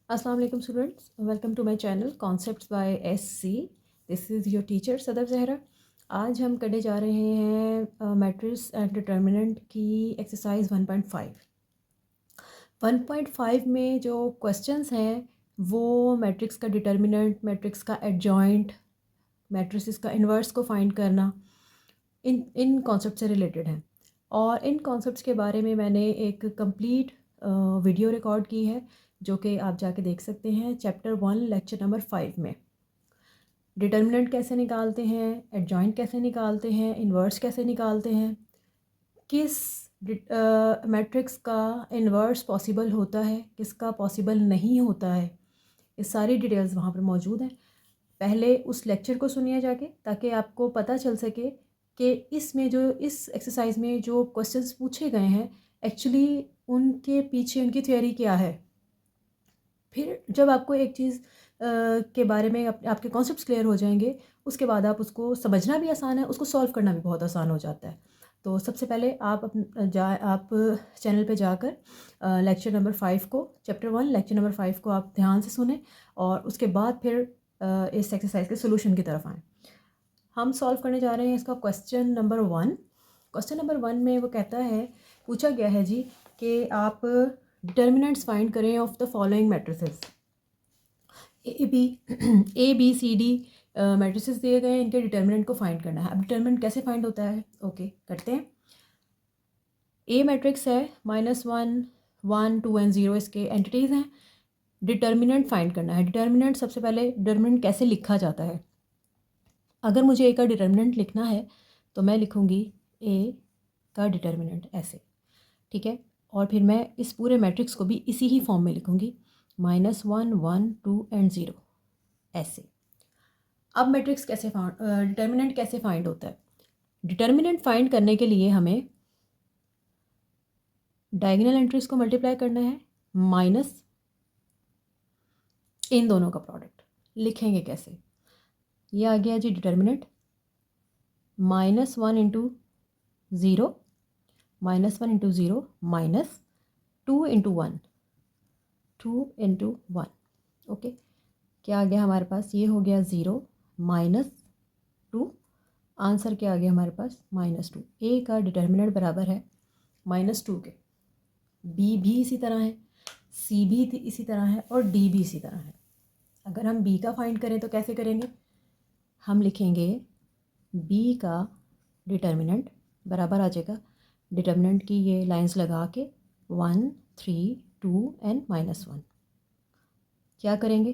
अस्सलाम वालेकुम students, welcome to my channel concepts by SC। This is your teacher Sadar Zahra. आज हम करने जा रहे हैं मैट्रिक्स एंड डिटर्मिनेंट की एक्सरसाइज 1.5। 1.5 में जो क्वेश्चंस हैं वो मैट्रिक्स का डिटर्मिनेंट, मैट्रिक्स का एडजॉइंट, मैट्रिसेस का इन्वर्स को फाइंड करना, इन कॉन्सेप्ट से रिलेटेड हैं। और इन कॉन्सेप्ट्स के बारे में मैंने एक कंप्लीट वीडियो रिकॉर्ड की है जो कि आप जाके देख सकते हैं चैप्टर 1 लेक्चर नंबर 5 में। डिटर्मिनेंट कैसे निकालते हैं, एडजॉइंट कैसे निकालते हैं, इन्वर्स कैसे निकालते हैं, किस मैट्रिक्स का इन्वर्स पॉसिबल होता है, किसका पॉसिबल नहीं होता है, ये सारी डिटेल्स वहाँ पर मौजूद हैं। पहले उस लेक्चर को सुनिए जाके, ताकि आपको पता चल सके कि इसमें जो इस एक्सरसाइज में जो क्वेश्चंस पूछे गए हैं एक्चुअली उनके पीछे उनकी थ्योरी क्या है। फिर जब आपको एक चीज़ के बारे में आपके कॉन्सेप्ट्स क्लियर हो जाएंगे, उसके बाद आप उसको समझना भी आसान है, उसको सॉल्व करना भी बहुत आसान हो जाता है। तो सबसे पहले आप चैनल पे जाकर लेक्चर नंबर 5 को, चैप्टर 1 लेक्चर नंबर 5 को आप ध्यान से सुने और उसके बाद फिर इस एक्सरसाइज के सोल्यूशन की तरफ आएँ। हम सॉल्व करने जा रहे हैं इसका क्वेश्चन नंबर 1। क्वेश्चन नंबर 1 में वो कहता है, पूछा गया है जी कि आप डिटर्मिनेंट्स फाइंड करें of the following matrices. A B C D matrices दिए गए हैं, इनके डिटर्मिनेंट को फाइंड करना है। अब डिटर्मिनेंट कैसे फाइंड होता है, ओके करते हैं। ए मैट्रिक्स है -1 1 2 एंड 0 इसके एंटिटीज़ हैं। डिटर्मिनेंट फाइंड करना है। डिटर्मिनेंट सबसे पहले डिटर्मिनेंट कैसे लिखा जाता है। अगर मुझे ए का डिटर्मिनेंट लिखना है तो मैं लिखूँगी ए का डिटर्मिनेंट ऐसे, ठीक है। और फिर मैं इस पूरे मैट्रिक्स को भी इसी ही फॉर्म में लिखूँगी, -1 1 2 एंड 0 ऐसे। अब मैट्रिक्स कैसे डिटर्मिनेंट कैसे फाइंड होता है। डिटर्मिनेंट फाइंड करने के लिए हमें डायगोनल एंट्रीज को मल्टीप्लाई करना है माइनस इन दोनों का प्रोडक्ट। लिखेंगे कैसे, ये आ गया जी determinant, -1 into 0 -1 into 0 minus 2 into 1 2 into 1। Okay, क्या आ गया हमारे पास, ये हो गया 0 -2। आंसर क्या आ गया हमारे पास, -2। ए का डिटर्मिनेंट बराबर है -2 के। बी भी इसी तरह है, सी भी इसी तरह है और डी भी इसी तरह है। अगर हम बी का फाइंड करें तो कैसे करेंगे, हम लिखेंगे बी का डिटर्मिनेंट बराबर आ जाएगा, डिटर्मिनेंट की ये लाइंस लगा के 1 3 2 एंड -1। क्या करेंगे,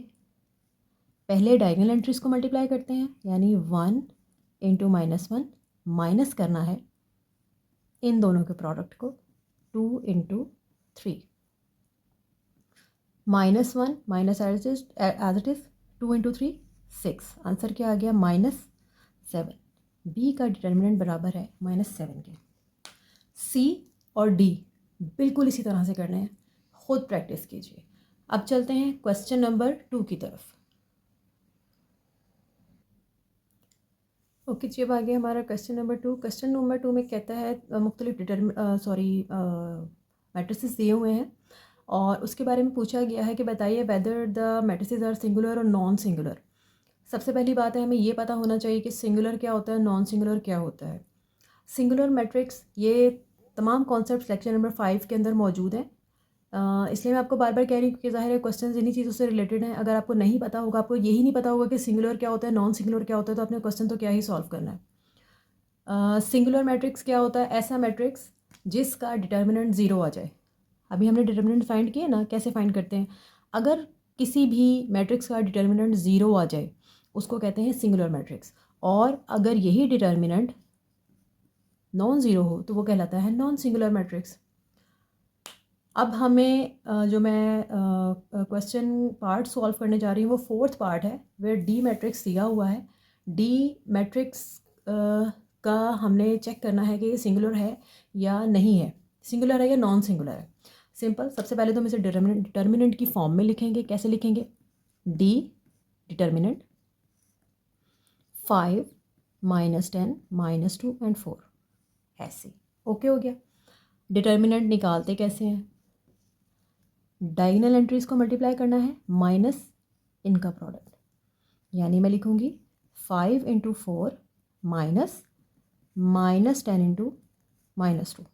पहले डायगोनल एंट्रीज को मल्टीप्लाई करते हैं, यानी 1 इंटू -1 माइनस करना है इन दोनों के प्रोडक्ट को 2 into 3 -1 minus as it is 2 into 3 6। Answer क्या आ गया, -7। बी का डिटर्मिनेंट बराबर है -7 के। सी और डी बिल्कुल इसी तरह से करने हैं, खुद प्रैक्टिस कीजिए। अब चलते हैं क्वेश्चन नंबर 2 की तरफ। ओके जी, अब आ गया हमारा क्वेश्चन नंबर 2। क्वेश्चन नंबर 2 में कहता है मुख्तलिफ मैट्रिसेस दिए हुए हैं और उसके बारे में पूछा गया है कि बताइए whether the matrices are singular और नॉन सिंगुलर। सबसे पहली बात है, हमें ये पता होना चाहिए कि सिंगुलर क्या होता है, नॉन सिंगुलर क्या होता है। सिंगुलर मैट्रिक्स, ये तमाम कॉन्सेप्ट लेक्चर नंबर 5 के अंदर मौजूद हैं, इसलिए मैं आपको बार बार कह रही हूँ कि ज़ाहिर है क्वेश्चन इन्हीं चीज़ों से रिलेटेड हैं। अगर आपको नहीं पता होगा, आपको यही नहीं पता होगा कि सिंगुलर क्या होता है, नॉन सिंगुलर क्या होता है, तो आपने क्वेश्चन तो क्या ही सॉल्व करना है। सिंगुलर मैट्रिक्स क्या होता है, ऐसा मैट्रिक्स जिसका डिटर्मिनेंट 0 आ जाए। अभी हमने डिटर्मिनेंट फाइंड किए ना, कैसे फाइंड करते हैं। अगर किसी भी मैट्रिक्स का डिटर्मिनेंट 0 आ जाए उसको कहते हैं सिंगुलर मैट्रिक्स, और अगर यही डिटर्मिनेंट नॉन ज़ीरो हो तो वो कहलाता है नॉन सिंगुलर मैट्रिक्स। अब हमें जो मैं क्वेश्चन पार्ट सॉल्व करने जा रही हूँ वो फोर्थ पार्ट है, वेयर डी मैट्रिक्स दिया हुआ है। डी मैट्रिक्स का हमने चेक करना है कि ये सिंगुलर है या नहीं है, सिंगुलर है या नॉन सिंगुलर है। सिंपल, सबसे पहले तो हम इसे डिटर्मिनेंट की फॉर्म में लिखेंगे। कैसे लिखेंगे, डी डिटर्मिनेंट 5 -10 -2 एंड 4 ऐसे। ओके हो गया। डिटर्मिनेंट निकालते कैसे हैं, डायगोनल एंट्रीज़ को मल्टीप्लाई करना है माइनस इनका प्रोडक्ट, यानी मैं लिखूँगी 5 इंटू 4 माइनस -10 इंटू -2।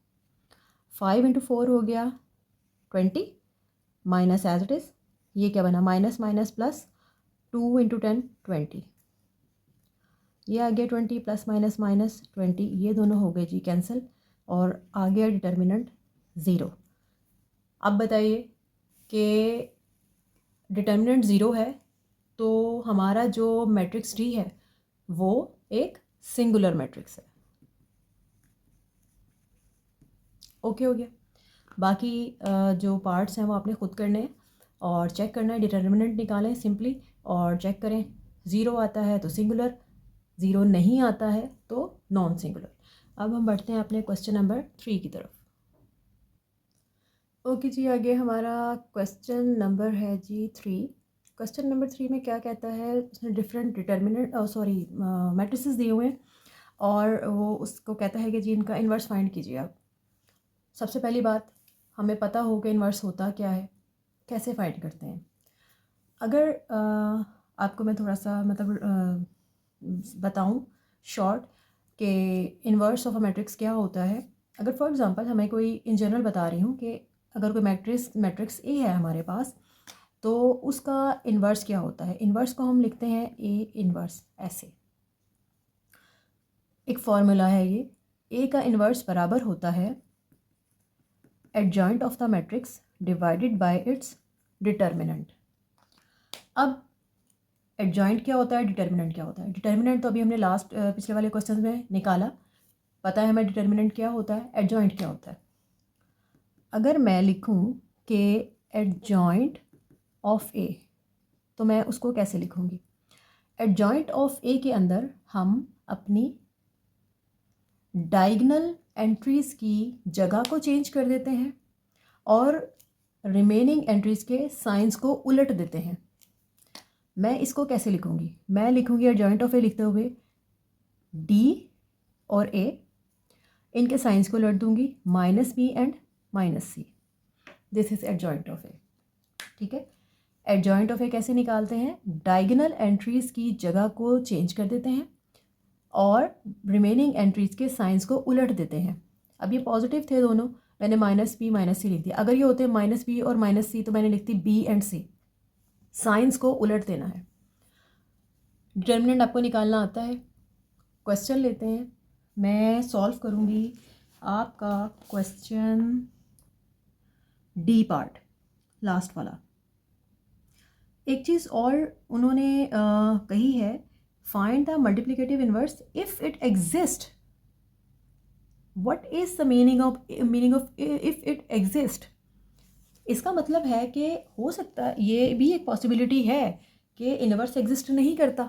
5 इंटू 4 हो गया 20 माइनस एज इट इज़, ये क्या बना माइनस माइनस प्लस 2 इंटू 10 20, ये आ गया 20 प्लस माइनस माइनस 20, ये दोनों हो गए जी कैंसिल और आ गया डिटर्मिनेंट 0। अब बताइए कि डिटर्मिनेंट 0 है तो हमारा जो मैट्रिक्स डी है वो एक सिंगुलर मैट्रिक्स है। ओके हो गया। बाकी जो पार्ट्स हैं वो आपने खुद करने हैं और चेक करना है, डिटर्मिनेंट निकालें सिंपली और चेक करें, 0 आता है तो सिंगुलर, 0 नहीं आता है तो नॉन सिंगुलर। अब हम बढ़ते हैं अपने क्वेश्चन नंबर 3 की तरफ। ओके जी, आगे हमारा क्वेश्चन नंबर है जी 3। क्वेश्चन नंबर 3 में क्या कहता है, उसने डिफरेंट डिटर्मिनेंट मैट्रिसेस दिए हुए हैं और वो उसको कहता है कि जी इनका इन्वर्स फाइंड कीजिए आप। सबसे पहली बात, हमें पता हो कि इन्वर्स होता क्या है, कैसे फाइंड करते हैं। अगर आपको मैं थोड़ा सा बताऊं शॉर्ट कि इन्वर्स ऑफ अ मैट्रिक्स क्या होता है। अगर फॉर एग्जांपल हमें कोई इन जनरल बता रही हूँ कि अगर कोई मैट्रिक्स ए है हमारे पास तो उसका इन्वर्स क्या होता है। इन्वर्स को हम लिखते हैं ए इन्वर्स, ऐसे एक फॉर्मूला है ये। ए का इन्वर्स बराबर होता है adjoint of the matrix divided by its determinant. अब एडजॉइंट क्या होता है, डिटर्मिनेंट क्या होता है। डिटर्मिनेंट तो अभी हमने पिछले वाले क्वेश्चन में निकाला, पता है हमें डिटर्मिनेंट क्या होता है, एडजॉइंट क्या होता है। अगर मैं लिखूं कि एडजॉइंट ऑफ ए तो मैं उसको कैसे लिखूंगी। एडजॉइंट ऑफ ए के अंदर हम अपनी डायगोनल एंट्रीज़ की जगह को चेंज कर देते हैं और रिमेनिंग एंट्रीज़ के साइंस को उलट देते हैं। मैं इसको कैसे लिखूंगी, मैं लिखूंगी एडजॉइंट ऑफ ए लिखते हुए डी और ए, इनके साइंस को उलट दूंगी -b and -c। This is adjoint of A. ठीक है, एडजॉइंट ऑफ ए कैसे निकालते हैं, डायगोनल एंट्रीज़ की जगह को चेंज कर देते हैं और रिमेनिंग एंट्रीज़ के साइंस को उलट देते हैं। अब ये पॉजिटिव थे दोनों, मैंने -b -c लिख दिया। अगर ये होते -b और -c तो मैंने लिख दी b एंड c, साइंस को उलट देना है। डिटर्मिनेंट आपको निकालना आता है। क्वेश्चन लेते हैं, मैं सॉल्व करूँगी आपका क्वेश्चन डी पार्ट, लास्ट वाला। एक चीज़ और उन्होंने कही है, find the multiplicative inverse if it exist. What is the meaning of if it exist. इसका मतलब है कि हो सकता है, ये भी एक पॉसिबिलिटी है कि इन्वर्स एग्जिस्ट नहीं करता।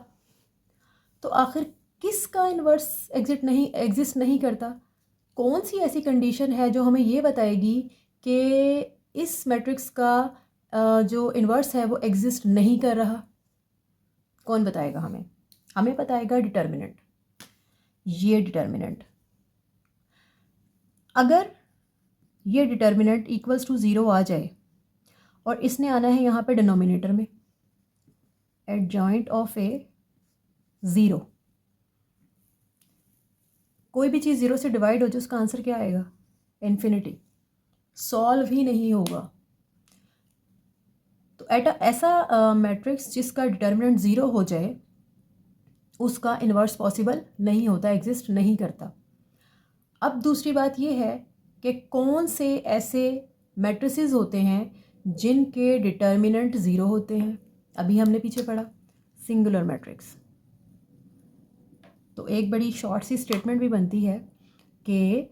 तो आखिर किसका इन्वर्स एग्जिस्ट नहीं करता, कौन सी ऐसी कंडीशन है जो हमें ये बताएगी कि इस मैट्रिक्स का जो इन्वर्स है वो एग्जिस्ट नहीं कर रहा। कौन बताएगा हमें, हमें बताएगा डिटर्मिनेंट। ये डिटर्मिनेंट, अगर ये डिटर्मिनेंट इक्वल्स टू 0 आ जाए और इसने आना है यहाँ पे डिनोमिनेटर में, एडजॉइंट ऑफ ए 0, कोई भी चीज़ 0 से डिवाइड हो जाए उसका आंसर क्या आएगा, इन्फिनिटी, सॉल्व ही नहीं होगा। तो ऐसा मैट्रिक्स जिसका डिटर्मिनेंट 0 हो जाए उसका इन्वर्स पॉसिबल नहीं होता, एग्जिस्ट नहीं करता। अब दूसरी बात यह है कि कौन से ऐसे मैट्रिसेस होते हैं जिनके डिटर्मिनेंट 0 होते हैं। अभी हमने पीछे पढ़ा सिंगुलर मैट्रिक्स। तो एक बड़ी शॉर्ट सी स्टेटमेंट भी बनती है कि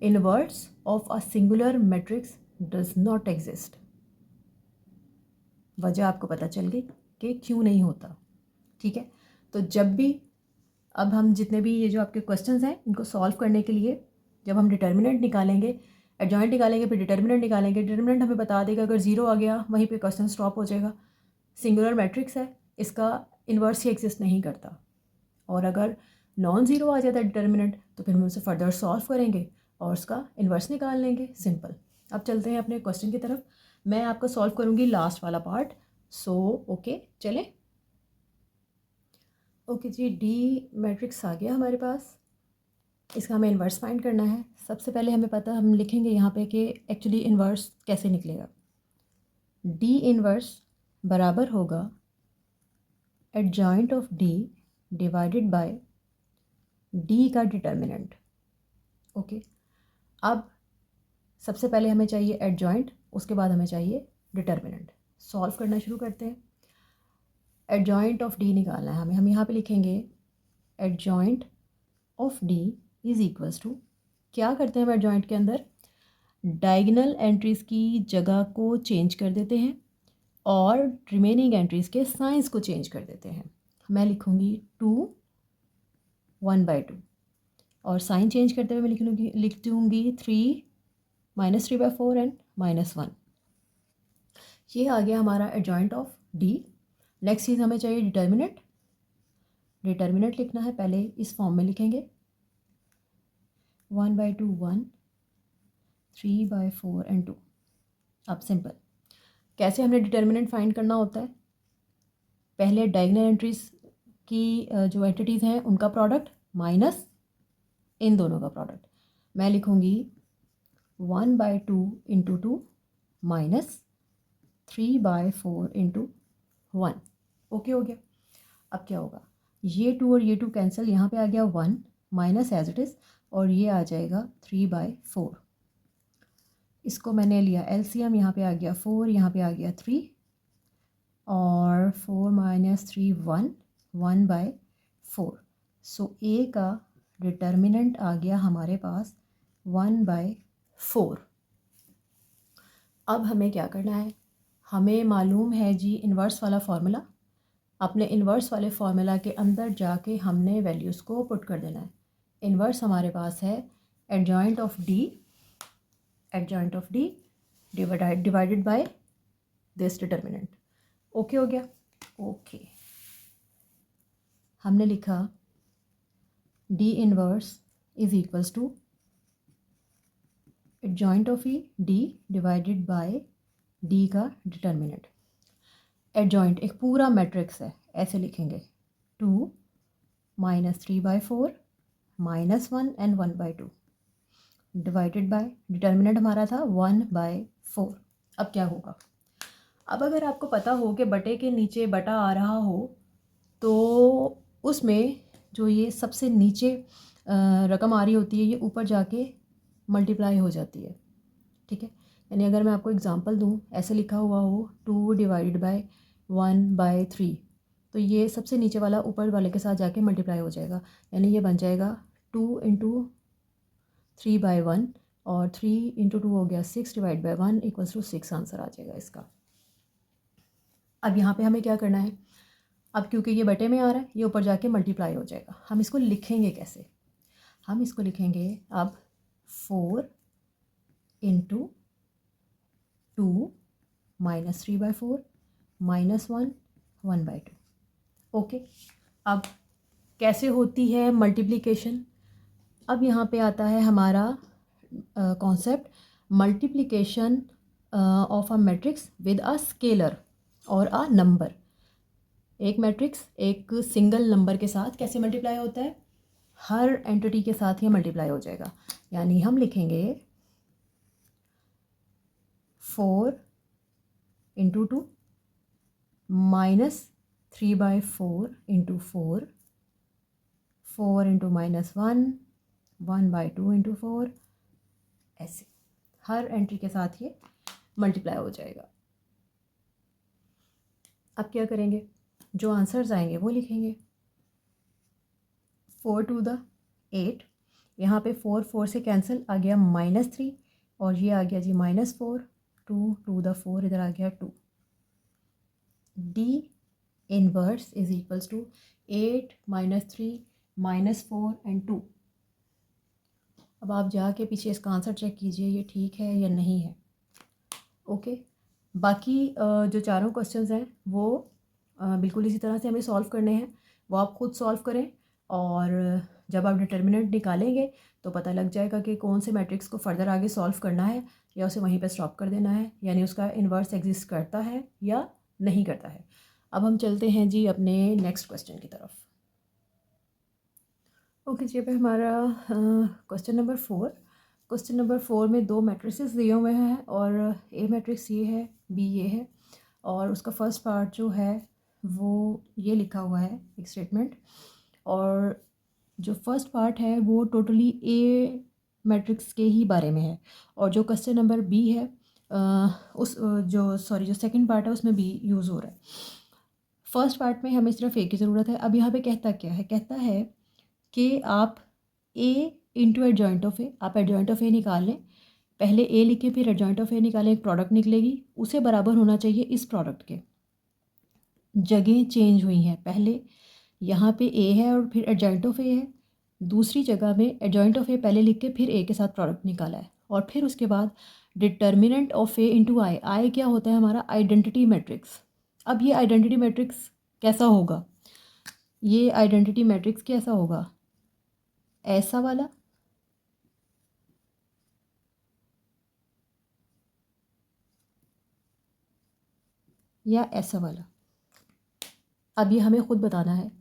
inverse of a singular matrix does not exist. वजह आपको पता चल गई कि क्यों नहीं होता। ठीक है, तो जब भी अब हम जितने भी ये जो आपके क्वेश्चंस हैं इनको सॉल्व करने के लिए जब हम डिटर्मिनेंट निकालेंगे, एडजॉइंट निकालेंगे, फिर डिटर्मिनेंट निकालेंगे, डिटर्मिनेंट हमें बता देगा अगर 0 आ गया वहीं पे क्वेश्चन स्टॉप हो जाएगा। सिंगुलर मैट्रिक्स है, इसका इन्वर्स ही एग्जिस्ट नहीं करता। और अगर नॉन ज़ीरो आ जाता है डिटर्मिनेंट तो फिर हम उसे फर्दर सॉल्व करेंगे और उसका इन्वर्स निकाल लेंगे, सिंपल। अब चलते हैं अपने क्वेश्चन की तरफ। मैं आपका सॉल्व करूँगी लास्ट वाला पार्ट। सो ओके चलें। ओके जी, डी मैट्रिक्स आ गया हमारे पास। इसका हमें इन्वर्स फाइंड करना है। सबसे पहले हमें पता, हम लिखेंगे यहाँ पे कि एक्चुअली इन्वर्स कैसे निकलेगा। डी इन्वर्स बराबर होगा adjoint of D divided by D का डिटर्मिनेंट। ओके, अब सबसे पहले हमें चाहिए एडजॉइंट, उसके बाद हमें चाहिए डिटर्मिनेंट। सॉल्व करना शुरू करते हैं। एडजॉइंट ऑफ डी निकालना है हमें। हम यहाँ पे लिखेंगे adjoint of D is equals to, क्या करते हैं हम एडजॉइंट के अंदर, डायगोनल एंट्रीज़ की जगह को चेंज कर देते हैं और रिमेनिंग एंट्रीज़ के साइंस को चेंज कर देते हैं। मैं लिखूँगी 2 1/2 और साइन चेंज करते हुए मैं लिख दूँगी 3 -3/4 एंड -1। ये आ गया हमारा एडजॉइंट ऑफ डी। नेक्स्ट चीज़ हमें चाहिए डिटर्मिनेंट। डिटर्मिनेंट लिखना है, पहले इस फॉर्म में लिखेंगे 1/2 1, 3/4 एंड 2। अब सिंपल, कैसे हमने डिटर्मिनेंट फाइंड करना होता है, पहले डायगोनल एंट्रीज़ की जो एंटिटीज़ हैं उनका प्रोडक्ट माइनस इन दोनों का प्रोडक्ट। मैं लिखूँगी 1/2 इंटू 2 माइनस 3/4 इंटू 1। ओके हो गया। अब क्या होगा, ये 2 और ये 2 कैंसिल, यहाँ पे आ गया 1 माइनस एज इट इज़, और ये आ जाएगा 3/4। इसको मैंने लिया एलसीएम, यहाँ पे आ गया 4, यहाँ पे आ गया 3, और 4 - 3 1, 1/4। सो ए का डिटर्मिनेंट आ गया हमारे पास 1/4। अब हमें क्या करना है, हमें मालूम है जी इन्वर्स वाला फार्मूला। अपने इन्वर्स वाले फार्मूला के अंदर जाके हमने वैल्यूज़ को पुट कर देना है। इन्वर्स हमारे पास है adjoint of D, adjoint of D divided by this determinant. Okay हो गया। ओके, हमने लिखा D inverse is equals to adjoint of E D divided by D का डिटर्मिनेंट। एडजॉइंट एक पूरा मैट्रिक्स है, ऐसे लिखेंगे 2 -3/4 -1 एंड 1/2 डिवाइडेड बाय डिटर्मिनेंट हमारा था 1/4। अब क्या होगा, अब अगर आपको पता हो कि बटे के नीचे बटा आ रहा हो तो उसमें जो ये सबसे नीचे रकम आ रही होती है ये ऊपर जाके मल्टीप्लाई हो जाती है। ठीक है, यानी अगर मैं आपको एग्जांपल दूं, ऐसे लिखा हुआ हो 2 डिवाइडेड बाय 1/3, तो ये सबसे नीचे वाला ऊपर वाले के साथ जाके मल्टीप्लाई हो जाएगा, यानी ये बन जाएगा 2 × 3/1, और 3 × 2 हो गया 6 divide by 1 equals to 6 answer आ जाएगा इसका। अब यहाँ पे हमें क्या करना है, अब क्योंकि ये बटे में आ रहा है ये ऊपर जाके मल्टीप्लाई हो जाएगा। हम इसको लिखेंगे कैसे, हम इसको लिखेंगे अब 4 × 2 -3/4 -1 1/2। ओके, अब कैसे होती है मल्टीप्लिकेशन, अब यहाँ पे आता है हमारा concept multiplication of a matrix with a scalar और अ नंबर। एक मैट्रिक्स एक सिंगल नंबर के साथ कैसे मल्टीप्लाई होता है, हर एंटिटी के साथ ये मल्टीप्लाई हो जाएगा। यानी हम लिखेंगे 4 × 2 -3/4 × 4, 4 × -1, 1/2 × 4, ऐसे हर एंट्री के साथ ये मल्टीप्लाई हो जाएगा। अब क्या करेंगे, जो आंसर्स आएंगे वो लिखेंगे। 4 × 2 8, यहाँ पे 4 4 से कैंसिल, आ गया -3, और ये आ गया जी -4, 2 × 2 4, इधर आ गया 2। D inverse is equals to 8 -3 -4 and 2। अब आप जाके पीछे इसका आंसर चेक कीजिए ये ठीक है या नहीं है। ओके, बाकी जो चारों क्वेश्चंस हैं वो बिल्कुल इसी तरह से हमें सॉल्व करने हैं, वो आप खुद सॉल्व करें और जब आप डिटर्मिनेंट निकालेंगे तो पता लग जाएगा कि कौन से मैट्रिक्स को फर्दर आगे सॉल्व करना है या उसे वहीं पर स्टॉप कर देना है, यानी उसका इन्वर्स एग्जिस्ट करता है या नहीं करता है। अब हम चलते हैं जी अपने नेक्स्ट क्वेश्चन की तरफ। ओके जी, अब हमारा क्वेश्चन नंबर 4। क्वेश्चन नंबर 4 में दो मैट्रिसेस दिए हुए हैं और ए मैट्रिक्स ये है, बी ये है, और उसका फर्स्ट पार्ट जो है वो ये लिखा हुआ है एक स्टेटमेंट, और जो फर्स्ट पार्ट है वो टोटली ए मैट्रिक्स के ही बारे में है, और जो क्वेश्चन नंबर बी है जो सेकंड पार्ट है उसमें बी यूज़ हो रहा है। फर्स्ट पार्ट में हमें सिर्फ ए की ज़रूरत है। अब यहाँ पे कहता क्या है, कहता है कि आप ए इंटू एडजॉइंट ऑफ ए, आप एडजॉइंट ऑफ ए निकाल लें, पहले ए लिखें फिर एडजॉइंट ऑफ ए निकालें, एक प्रोडक्ट निकलेगी, उसे बराबर होना चाहिए इस प्रोडक्ट के। जगह चेंज हुई हैं, पहले यहाँ पे ए है और फिर एडजॉइंट ऑफ ए है, दूसरी जगह में एडजॉइंट ऑफ ए पहले लिख के फिर ए के साथ प्रोडक्ट निकाला है, और फिर उसके बाद डिटर्मिनेंट ऑफ ए इंटू आई। आई क्या होता है हमारा आइडेंटिटी मैट्रिक्स। अब ये आइडेंटिटी मैट्रिक्स कैसा होगा, ये आइडेंटिटी मैट्रिक्स कैसा होगा, ऐसा वाला या ऐसा वाला। अब ये हमें ख़ुद बताना है।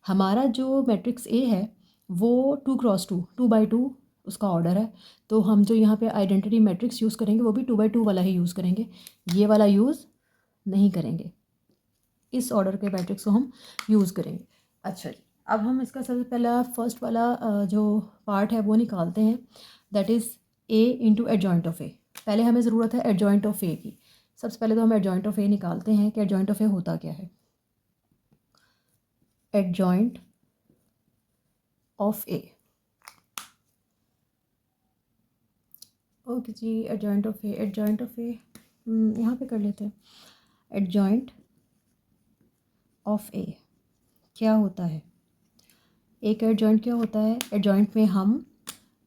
हमारा जो मैट्रिक्स ए है वो 2x2 2x2 उसका ऑर्डर है, तो हम जो यहाँ पे आइडेंटिटी मैट्रिक्स यूज़ करेंगे वो भी 2x2 वाला ही यूज़ करेंगे, ये वाला यूज़ नहीं करेंगे, इस ऑर्डर के मैट्रिक्स को हम यूज़ करेंगे। अच्छा जी, अब हम इसका सबसे पहला फर्स्ट वाला जो पार्ट है वो निकालते हैं, that is A into adjoint of A. पहले हमें ज़रूरत है एडजॉइंट ऑफ ए की। सबसे पहले तो हम एडजॉइंट ऑफ ए निकालते हैं कि एडजॉइंट ऑफ ए होता क्या है। एडजॉइंट ऑफ ए, ओके जी, adjoint of A, adjoint of A यहाँ पे कर लेते हैं। एडजॉइंट ऑफ ए क्या होता है, एक एडजॉइंट क्या होता है, एडजॉइंट में हम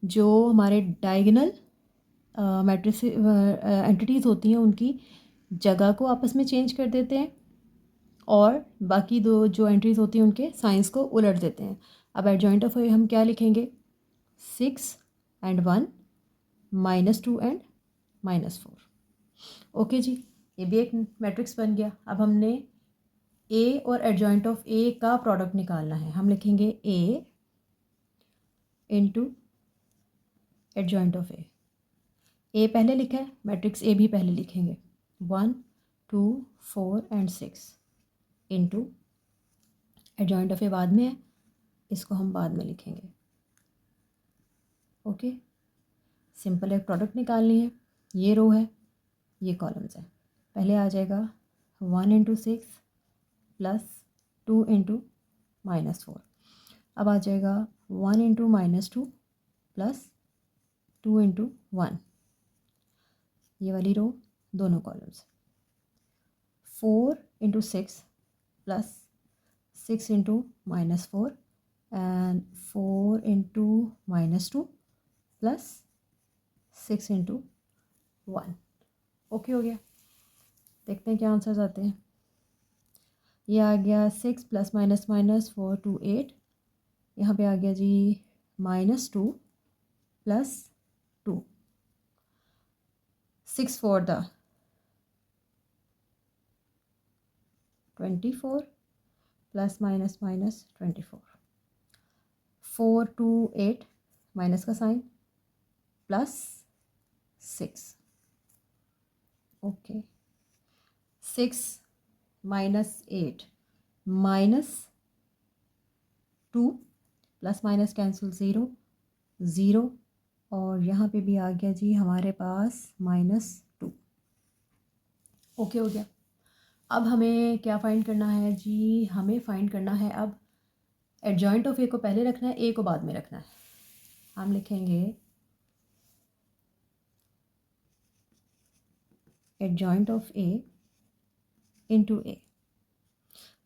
जो हमारे डायगोनल मैट्रिक्स एंटिटीज़ होती हैं उनकी जगह को आपस में चेंज कर देते हैं, और बाकी दो जो एंट्रीज़ होती हैं उनके साइंस को उलट देते हैं। अब एडजॉइंट ऑफ ए हम क्या लिखेंगे, 6 एंड 1 -2 एंड -4। ओके जी, ये भी एक मैट्रिक्स बन गया। अब हमने ए और एडजॉइंट ऑफ ए का प्रोडक्ट निकालना है, हम लिखेंगे ए इंटू एडजॉइंट ऑफ ए पहले लिखा है, मैट्रिक्स ए भी पहले लिखेंगे, 1 2 4 एंड 6 इंटू एडजॉइंट ऑफ ए बाद में है, इसको हम बाद में लिखेंगे। ओके, सिंपल एक प्रोडक्ट निकालनी है, ये रो है ये कॉलम्स है। पहले आ जाएगा 1 इंटू 6 प्लस 2 इंटू -4। अब आ जाएगा 1 इंटू -2 प्लस 2 इंटू 1, ये वाली रो दोनों columns. 4 into 6 plus 6 into -4 and 4 into -2 plus 6 into 1। Okay हो गया, देखते हैं क्या आंसर्स आते हैं। ये आ गया 6 प्लस माइनस माइनस 4 2 8, यहाँ पे आ गया जी -2 plus 2, 6 4 the 24 plus minus minus 24, 4 2 8 minus का sign plus 6। Okay, 6 -8 -2 plus minus cancel 0 0, और यहाँ पे भी आ गया जी हमारे पास -2। ओके हो गया। अब हमें क्या फाइंड करना है जी, हमें फाइंड करना है अब एडजॉइंट ऑफ ए को पहले रखना है, ए को बाद में रखना है। हम लिखेंगे एडजॉइंट ऑफ ए इंटू ए।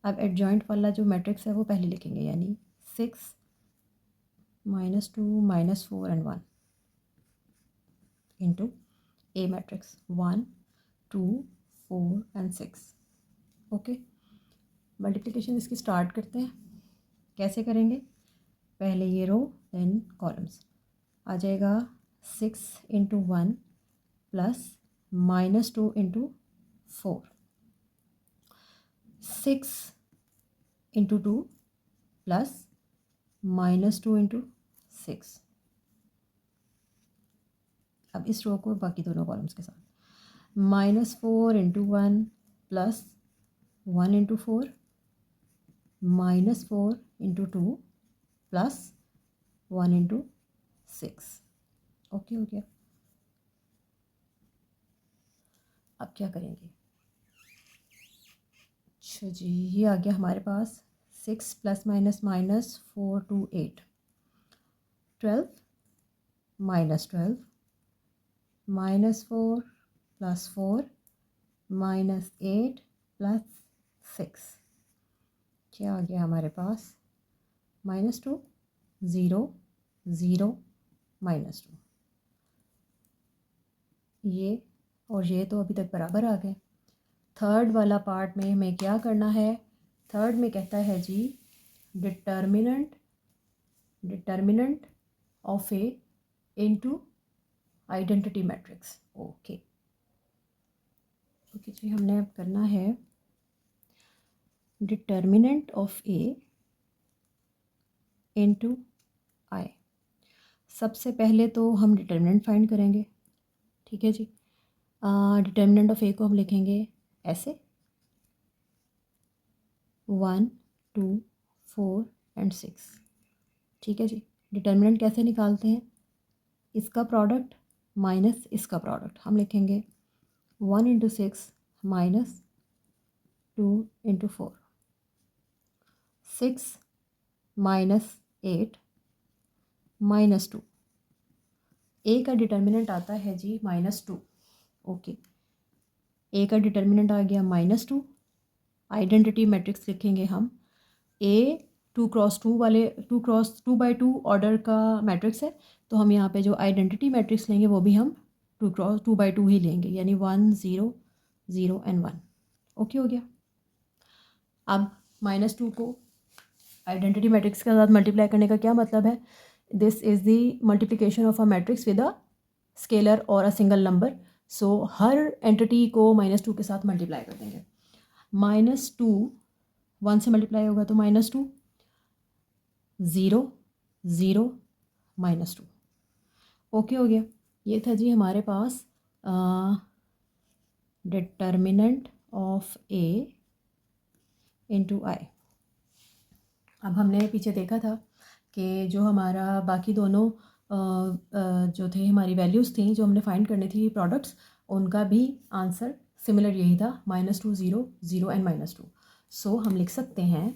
अब एडजॉइंट वाला जो मैट्रिक्स है वो पहले लिखेंगे, यानी 6 -2 -4 and 1 into A matrix 1 2 4 and 6। Okay, multiplication इसकी स्टार्ट करते हैं। कैसे करेंगे, पहले ये रो देन कॉलम्स, आ जाएगा 6 into 1 plus -2 into 4, 6 into 2 plus -2 into 6। अब इस रो को बाकी दोनों कॉलम्स के साथ, -4 into 1 plus 1 into 4, -4 into 2 plus 1 into 6। Okay हो गया। अब क्या करेंगे? अच्छा जी, ये आ गया हमारे पास 6 plus minus minus 4 2 8, 12 -12 -4 plus 4 -8 plus 6, क्या आ गया हमारे पास? -2 0 0 -2। ये और ये तो अभी तक बराबर आ गए। थर्ड वाला पार्ट में हमें क्या करना है? थर्ड में कहता है जी determinant of A into identity matrix. Okay okay जी, हमने अब करना है determinant of A into I. सबसे पहले तो हम डिटर्मिनेंट फाइंड करेंगे, ठीक है जी। डिटर्मिनेंट ऑफ ए को हम लिखेंगे ऐसे 1 2 4 एंड 6, ठीक है जी। डिटर्मिनेंट कैसे निकालते हैं? इसका प्रोडक्ट माइनस इसका प्रोडक्ट, हम लिखेंगे 1 इंटू 6 माइनस 2 इंटू 4, 6 माइनस 8 -2। ए का डिटर्मिनेंट आता है जी -2। ओके, ए का डिटर्मिनेंट आ गया -2। आइडेंटिटी मैट्रिक्स लिखेंगे हम, ए 2x2 वाले 2x2 ऑर्डर का मैट्रिक्स है, तो हम यहाँ पे जो आइडेंटिटी मैट्रिक्स लेंगे वो भी हम 2x2 ही लेंगे, यानी 1 0 0 एंड 1। ओके हो गया। अब -2 को आइडेंटिटी मैट्रिक्स के साथ मल्टीप्लाई करने का क्या मतलब है? This is the multiplication of a matrix with a scalar और अ सिंगल नंबर। सो हर एंटिटी को -2 के साथ मल्टीप्लाई कर देंगे। -2 1 से मल्टीप्लाई होगा तो -2, 0 0 -2। ओके हो गया। ये था जी हमारे पास डिटर्मिनेंट ऑफ ए इंटू आई। अब हमने पीछे देखा था कि जो हमारा बाकी दोनों जो थे हमारी वैल्यूज़ थी जो हमने फाइंड करनी थी प्रोडक्ट्स, उनका भी आंसर सिमिलर यही था, -2 0 0 एंड -2। सो हम लिख सकते हैं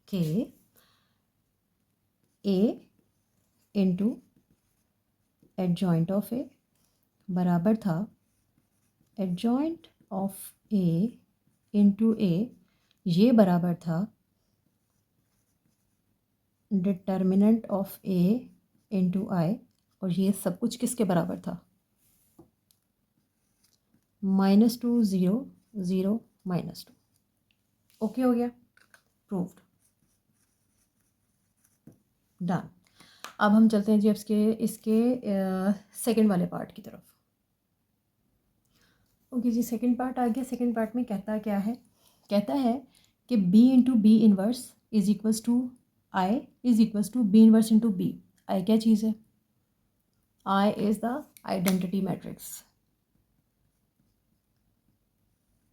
कि ए इंटू एडजॉइंट ऑफ ए बराबर था एडजॉइंट ऑफ ए इंटू ए, ये बराबर था डिटर्मिनेंट ऑफ ए इंटू आई, और ये सब कुछ किसके बराबर था? -2 0 0 -2। ओके हो गया, प्रूव्ड, डन। अब हम चलते हैं जी इसके सेकंड वाले पार्ट की तरफ। ओके जी, सेकंड पार्ट आ गया। सेकंड पार्ट में कहता क्या है? कहता है कि B into B inverse is equals to I is equals to B inverse into B. I क्या चीज़ है? I is the identity matrix,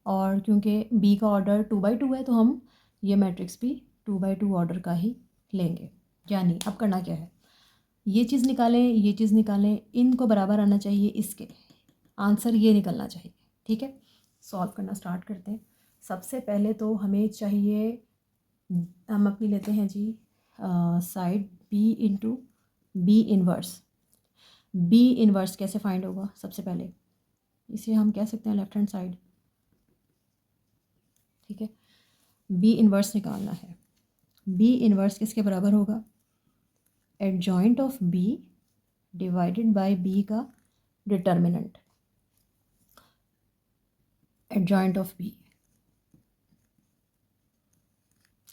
और क्योंकि बी का ऑर्डर 2x2 है तो हम ये मैट्रिक्स भी 2x2 ऑर्डर का ही लेंगे। यानी अब करना क्या है? ये चीज़ निकालें, ये चीज़ निकालें, इनको बराबर आना चाहिए, इसके आंसर ये निकलना चाहिए, ठीक है। सॉल्व करना स्टार्ट करते हैं। सबसे पहले तो हमें चाहिए, हम अपनी लेते हैं जी side B into B inverse. B inverse कैसे फाइंड होगा? सबसे पहले इसे हम कह सकते हैं लेफ्ट हैंड साइड, ठीक है। बी इनवर्स निकालना है। बी इनवर्स किसके बराबर होगा? Adjoint of B divided by B का डिटर्मिनेंट। एडजॉइंट ऑफ बी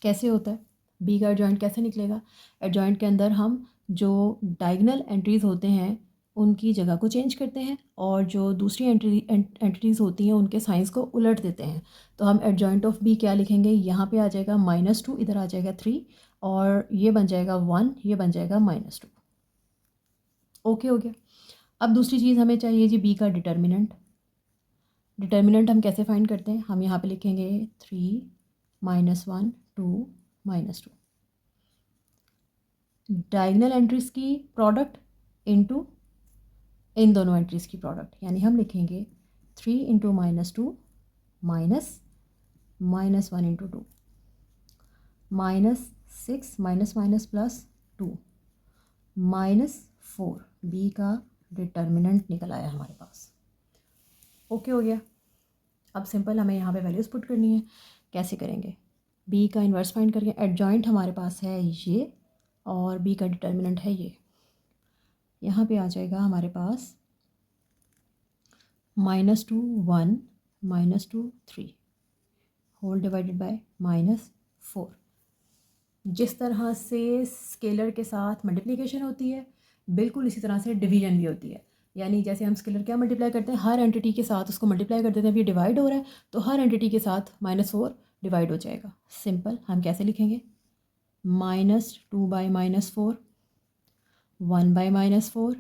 कैसे होता है? बी का एडजॉइंट कैसे निकलेगा? एडजॉइंट के अंदर हम जो डायगोनल एंट्रीज़ होते हैं उनकी जगह को चेंज करते हैं और जो दूसरी एंट्रीज़ होती हैं उनके साइंस को उलट देते हैं। तो हम एडजॉइंट ऑफ बी क्या लिखेंगे? यहाँ पे आ जाएगा -2, इधर आ जाएगा 3 और ये बन जाएगा 1, ये बन जाएगा -2। ओके हो गया। अब दूसरी चीज़ हमें चाहिए जी बी का डिटर्मिनेंट। डिटर्मिनेंट हम कैसे फाइंड करते हैं? हम यहाँ पे लिखेंगे 3 -1 2 -2, डायगोनल एंट्रीज़ की प्रोडक्ट इनटू इन दोनों एंट्रीज़ की प्रोडक्ट, यानी हम लिखेंगे 3 into -2 minus -1 into 2 -6 minus minus plus 2 -4। B का डिटर्मिनेंट निकल आया हमारे पास। ओके हो गया। अब सिंपल हमें यहाँ पे वैल्यूज़ पुट करनी है। कैसे करेंगे? बी का इन्वर्स फाइंड करके एडजॉइंट हमारे पास है ये और बी का डिटर्मिनेंट है ये। यहाँ पे आ जाएगा हमारे पास -2 1 -2 3 होल डिवाइडेड बाय -4। जिस तरह से स्केलर के साथ मल्टीप्लिकेशन होती है बिल्कुल इसी तरह से डिवीजन भी होती है। यानी जैसे हम स्केलर क्या मल्टीप्लाई करते हैं, हर एंटिटी के साथ उसको मल्टीप्लाई कर देते हैं। अभी डिवाइड हो रहा है तो हर एंटिटी के साथ -4 डिवाइड हो जाएगा। सिंपल हम कैसे लिखेंगे? -2 by -4, 1 by -4,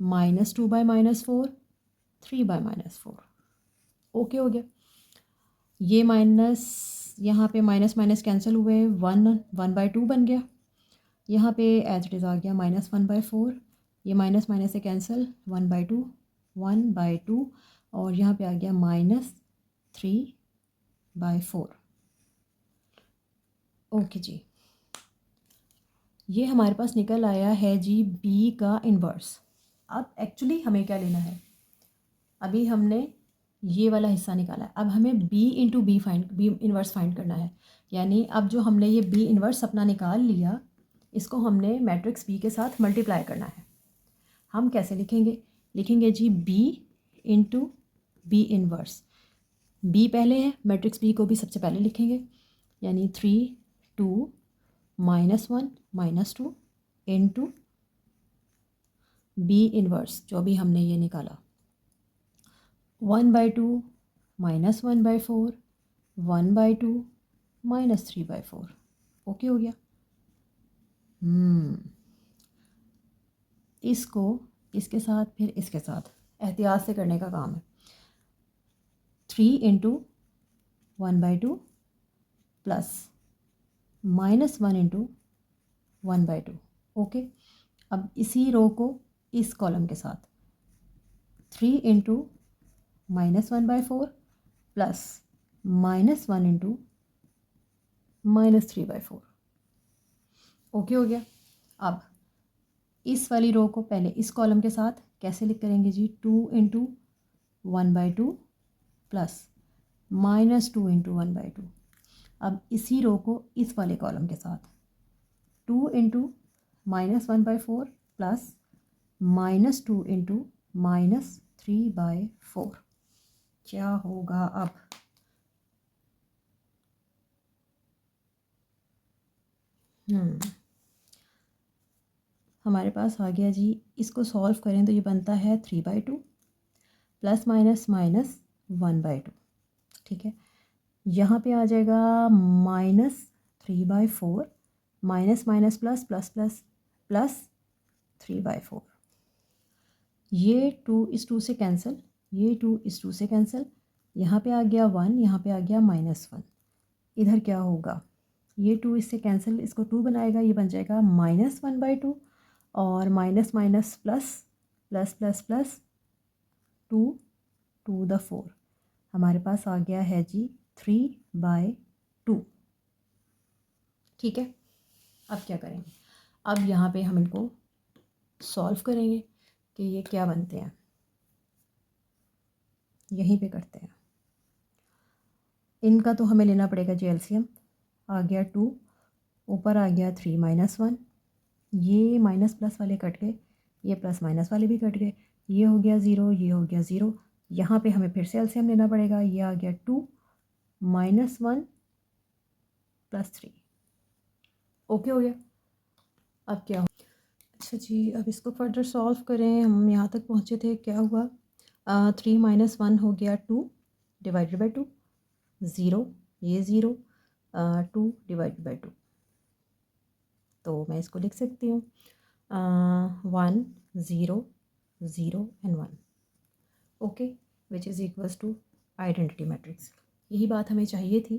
-2 by -4, 3 by -4। Okay हो गया। ये माइनस यहाँ पे माइनस माइनस कैंसिल हुए, 1/2 बन गया। यहाँ पे एज इट इज़ आ गया -1/4। ये माइनस माइनस से कैंसिल, 1/2 1/2 और यहाँ पे आ गया -3/4। ओके जी, ये हमारे पास निकल आया है जी बी का इन्वर्स। अब एक्चुअली हमें क्या लेना है? अभी हमने ये वाला हिस्सा निकाला है, अब हमें B into B inverse find करना है। यानी अब जो हमने ये बी इन्वर्स अपना निकाल लिया, इसको हमने मैट्रिक्स बी के साथ मल्टीप्लाई करना है। हम कैसे लिखेंगे? लिखेंगे जी B into B inverse. B पहले है, मैट्रिक्स बी को भी सबसे पहले लिखेंगे, यानी 3 2 -1 -2 इंटू बी इन्वर्स जो भी हमने ये निकाला, 1/2 -1/4, 1/2 -3/4। ओके हो गया। इसको इसके साथ फिर इसके साथ एहतियात से करने का काम है। 3 इंटू 1/2 प्लस -1 इंटू 1/2। ओके, अब इसी रो को इस कॉलम के साथ 3 इंटू -1/4 प्लस -1 इंटू -3/4। ओके हो गया। अब इस वाली रो को पहले इस कॉलम के साथ कैसे लिख करेंगे जी? 2 इंटू 1/2 प्लस -2 इंटू 1/2। अब इसी रो को इस वाले कॉलम के साथ 2 इंटू -1/4 प्लस -2 इंटू -3/4। क्या होगा अब? हमारे पास आ गया जी, इसको सॉल्व करें तो ये बनता है 3/2 प्लस माइनस माइनस 1/2। ठीक है, यहाँ पे आ जाएगा -3/4 minus minus plus plus plus plus 3/4। ये 2 इस 2 से कैंसिल, ये 2 इस 2 से कैंसिल, यहाँ पे आ गया 1, यहाँ पे आ गया -1। इधर क्या होगा? ये 2 इससे कैंसिल, इसको 2 बनाएगा, ये बन जाएगा -1/2 और minus minus plus plus plus plus 2 to the 4। हमारे पास आ गया है जी 3/2। ठीक है, अब क्या करेंगे? अब यहाँ पे हम इनको सॉल्व करेंगे कि ये क्या बनते हैं, यहीं पे करते हैं। इनका तो हमें लेना पड़ेगा जी एलसीएम। आ गया 2, ऊपर आ गया 3 -1, ये माइनस प्लस वाले कट गए, ये प्लस माइनस वाले भी कट गए, ये हो गया 0, ये हो गया 0। यहाँ पे हमें फिर से एलसीएम लेना पड़ेगा। ये आ गया 2 -1 + 3। ओके हो गया। अब क्या हो, अच्छा जी, अब इसको फर्दर सॉल्व करें। हम यहाँ तक पहुँचे थे, क्या हुआ, 3 - 1 हो गया 2 डिवाइडेड बाई 2, 0, ये 0, 2 डिवाइडेड बाई 2, तो मैं इसको लिख सकती हूँ 1 0 0 and 1, okay, which is equals to identity matrix. यही बात हमें चाहिए थी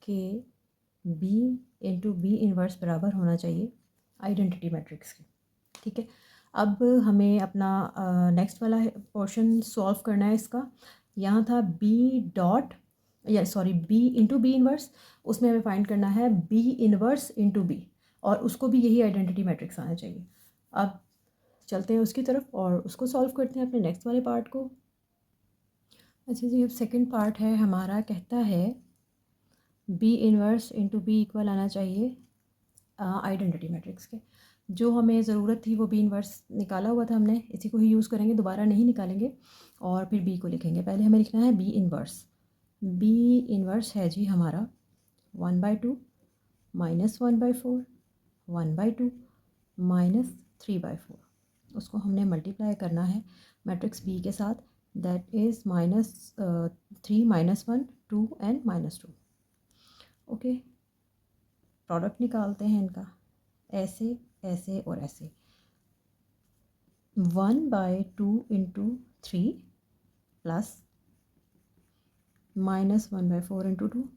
कि बी इंटू बी इन्वर्स बराबर होना चाहिए आइडेंटिटी मैट्रिक्स के। ठीक है, अब हमें अपना नेक्स्ट वाला पोर्शन सॉल्व करना है इसका। यहाँ था बी डॉट, या sorry B into B inverse, उसमें हमें फाइंड करना है बी इन्वर्स इंटू बी, और उसको भी यही आइडेंटिटी मैट्रिक्स आना चाहिए। अब चलते हैं उसकी तरफ और उसको सॉल्व करते हैं अपने नेक्स्ट वाले पार्ट को। अच्छा जी, अब सेकंड पार्ट है हमारा, कहता है B inverse into B equal आना चाहिए आइडेंटिटी मैट्रिक्स के। जो हमें ज़रूरत थी वो बी इन्वर्स निकाला हुआ था हमने, इसी को ही यूज़ करेंगे, दोबारा नहीं निकालेंगे, और फिर बी को लिखेंगे। पहले हमें लिखना है बी इन्वर्स। बी इन्वर्स है जी हमारा 1/2 -1/4 1/2 -3/4। उसको हमने मल्टीप्लाई करना है मैट्रिक्स बी के साथ, that is -3 -1 2 and -2। Okay, product निकालते हैं इनका, ऐसे ऐसे और ऐसे। 1/2 इंटू 3 प्लस -1/4 इंटू 2।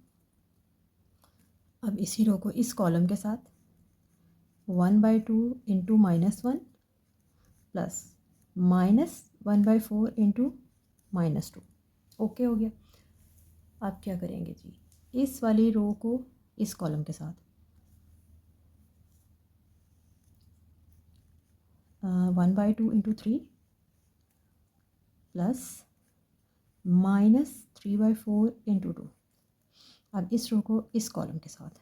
अब इसी रो को इस कॉलम के साथ 1/2 इंटू -1 प्लस -1/4 इंटू -2। ओके हो गया। अब क्या करेंगे जी, इस वाली रो को इस कॉलम के साथ 1/2 इंटू 3 प्लस -3/4 इंटू 2। अब इस रो को इस कॉलम के साथ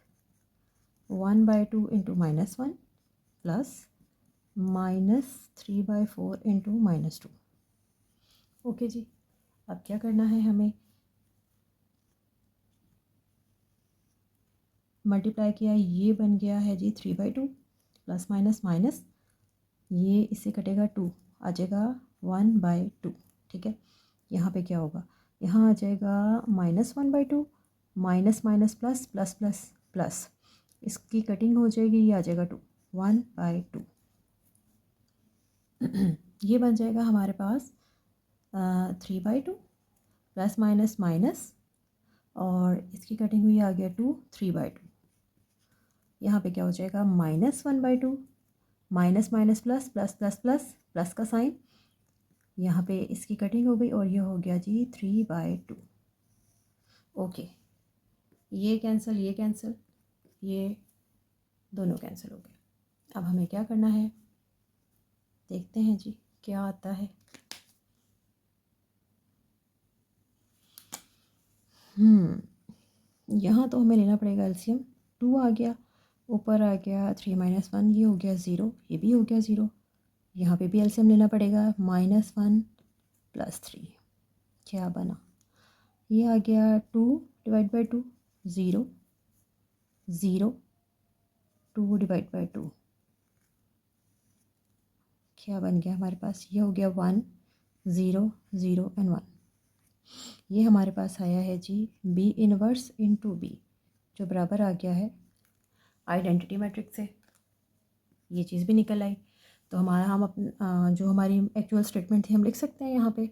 1/2 इंटू -1 प्लस -3/4 इंटू -2। ओके जी, अब क्या करना है हमें, मल्टीप्लाई किया, ये बन गया है जी 3/2 प्लस माइनस माइनस, ये इससे कटेगा 2, आ जाएगा 1/2। ठीक है, यहाँ पे क्या होगा, यहाँ आ जाएगा -1/2 minus minus plus plus plus plus, इसकी कटिंग हो जाएगी, ये आ जाएगा 2 1/2। ये बन जाएगा हमारे पास 3/2 प्लस माइनस माइनस, और इसकी कटिंग हुई आ गया 2 3/2। यहाँ पे क्या हो जाएगा, -1/2 minus minus plus plus plus plus plus का साइन, यहाँ पे इसकी कटिंग हो गई और ये हो गया जी 3/2। ओके, ये कैंसिल, ये कैंसिल, ये दोनों कैंसिल हो गए। अब हमें क्या करना है, देखते हैं जी क्या आता है। यहाँ तो हमें लेना पड़ेगा एलसीएम। 2 आ गया, ऊपर आ गया 3 - 1, ये हो गया 0, ये भी हो गया 0। यहाँ पे भी एलसीएम लेना पड़ेगा, -1 + 3, क्या बना, ये आ गया 2 डिवाइड बाई 2 0 0 2 डिवाइड बाई 2, क्या बन गया हमारे पास, ये हो गया 1 0 0 एंड 1। ये हमारे पास आया है जी बी इनवर्स इंटू बी, जो बराबर आ गया है आइडेंटिटी मैट्रिक्स से। ये चीज़ भी निकल आई, तो हमारा हम अपना जो हमारी एक्चुअल स्टेटमेंट थी हम लिख सकते हैं यहाँ पे,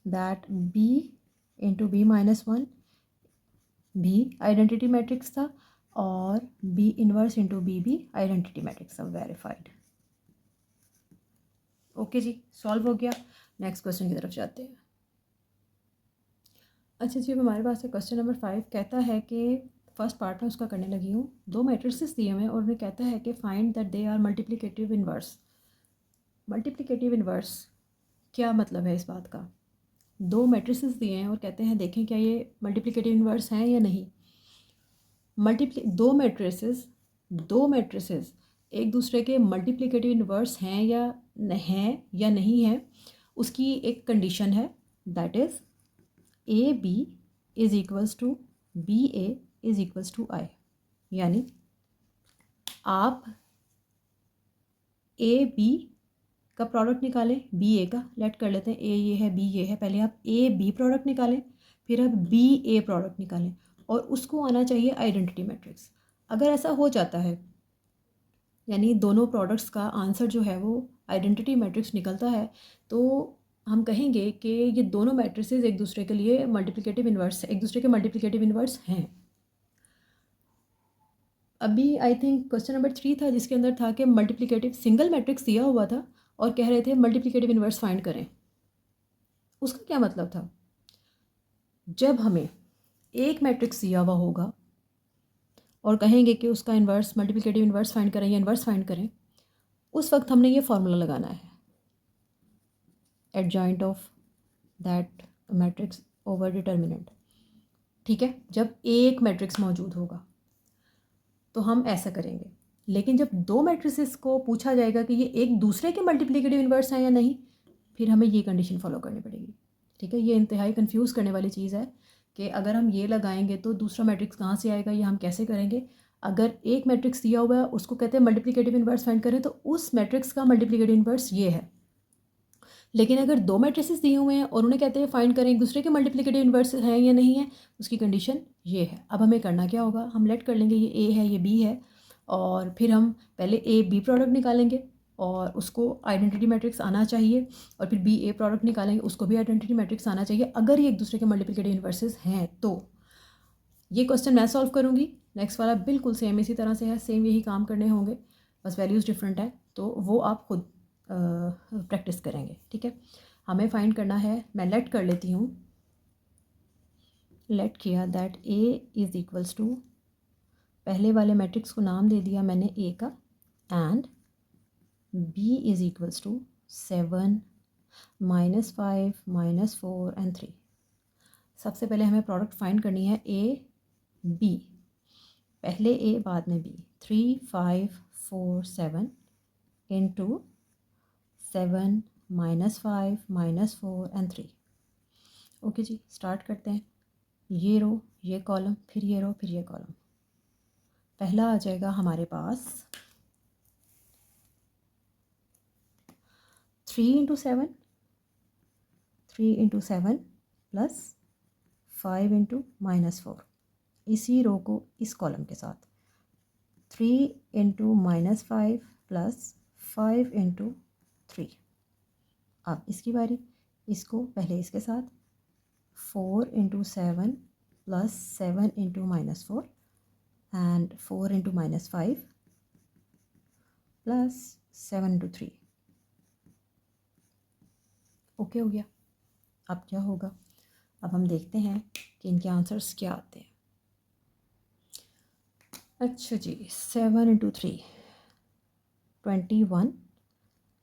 दैट बी इंटू बी -1 भी आइडेंटिटी मैट्रिक्स था, और बी इनवर्स इंटू बी भी आइडेंटिटी मैट्रिक्स था, वेरीफाइड। ओके जी, सॉल्व हो गया। नेक्स्ट क्वेश्चन की तरफ जाते हैं। अच्छा जी, अब हमारे पास है क्वेश्चन नंबर 5, कहता है कि फर्स्ट पार्ट में उसका करने लगी हूँ, 2 मैट्रिसेस दिए हुए हैं और उन्हें कहता है कि find that they are multiplicative inverse. Multiplicative inverse क्या मतलब है इस बात का, 2 मैट्रिसेस दिए हैं और कहते हैं देखें क्या ये मल्टीप्लिकेटिव इन्वर्स हैं या नहीं। दो मैट्रिसेस एक दूसरे के मल्टीप्लिकेटिव इन्वर्स हैं या नहीं हैं, उसकी एक कंडीशन है, that is A B is equals to B A is equals to I. यानी आप ए बी का प्रोडक्ट निकालें, बी ए का, लेट कर लेते हैं ए ये है, बी ये है। पहले आप ए बी प्रोडक्ट निकालें, फिर आप बी ए प्रोडक्ट निकालें और उसको आना चाहिए आइडेंटिटी मैट्रिक्स। अगर ऐसा हो जाता है, यानी दोनों प्रोडक्ट्स का आंसर जो है वो आइडेंटिटी मैट्रिक्स निकलता है, तो हम कहेंगे कि ये दोनों मैट्रिसेस एक दूसरे के लिए मल्टीप्लिकेटिव इन्वर्स, एक दूसरे के मल्टीप्लिकेटिव इन्वर्स हैं। अभी आई थिंक क्वेश्चन नंबर 3 था जिसके अंदर था कि मल्टीप्लिकेटिव सिंगल मैट्रिक्स दिया हुआ था और कह रहे थे मल्टीप्लिकेटिव इन्वर्स फाइंड करें। उसका क्या मतलब था? जब हमें एक मैट्रिक्स दिया हुआ होगा और कहेंगे कि उसका इन्वर्स, मल्टीप्लिकेटिव इन्वर्स फाइंड करें या इन्वर्स फाइंड करें, उस वक्त हमने ये फार्मूला लगाना है, adjoint of that matrix over determinant. ठीक है, जब एक मैट्रिक्स मौजूद होगा तो हम ऐसा करेंगे। लेकिन जब दो मैट्रिसेस को पूछा जाएगा कि ये एक दूसरे के मल्टीप्लिकेटिव इन्वर्स हैं या नहीं, फिर हमें ये कंडीशन फॉलो करनी पड़ेगी। ठीक है, ये इंतहाई कंफ्यूज करने वाली चीज़ है कि अगर हम ये लगाएंगे तो दूसरा मैट्रिक्स कहाँ से आएगा, ये हम कैसे करेंगे। अगर एक मैट्रिक्स दिया हुआ है, उसको कहते हैं मल्टीप्लिकेटिव इन्वर्स फाइंड करें, तो उस मैट्रिक्स का मल्टीप्लिकेटिव इन्वर्स ये है। लेकिन अगर दो मैट्रिसेस दिए हुए हैं और उन्हें कहते हैं फाइंड करें एक दूसरे के मल्टीप्लिकेटिव इन्वर्स हैं या नहीं है, उसकी कंडीशन ये है। अब हमें करना क्या होगा, हम लेट कर लेंगे ये ए है, ये बी है, और फिर हम पहले ए बी प्रोडक्ट निकालेंगे और उसको आइडेंटिटी मैट्रिक्स आना चाहिए, और फिर बी ए प्रोडक्ट निकालेंगे, उसको भी आइडेंटिटी मैट्रिक्स आना चाहिए। अगर ये एक दूसरे के मल्टीप्लिकेटिव इन्वर्सेस हैं तो ये क्वेश्चन मैं सॉल्व करूँगी, नेक्स्ट वाला बिल्कुल सेम इसी तरह से है, सेम यही काम करने होंगे, बस वैल्यूज़ डिफरेंट है, तो वो आप खुद प्रैक्टिस करेंगे। ठीक है, हमें फाइंड करना है, मैं लेट कर लेती हूँ, लेट किया that A is equals to, पहले वाले मैट्रिक्स को नाम दे दिया मैंने ए का, and B is equals to 7 -5 -4 and 3। सबसे पहले हमें प्रोडक्ट फाइंड करनी है ए बी, पहले ए बाद में बी। 3 5 4 7 into 7 -5 -4 and 3। ओके जी, स्टार्ट करते हैं। ये रो, ये कॉलम, फिर ये रो, फिर ये कॉलम। पहला आ जाएगा हमारे पास 3 × 7, 3 × 7 प्लस 5 × -4, इसी रो को इस कॉलम के साथ 3 × -5 प्लस 5 × 3। अब इसकी बारी, इसको पहले इसके साथ 4 × 7 प्लस 7 × -4 एंड 4 × -5 प्लस 7 × 3। ओके हो गया। अब क्या होगा, अब हम देखते हैं कि इनके आंसर्स क्या आते हैं। अच्छा जी, 7 × 3 21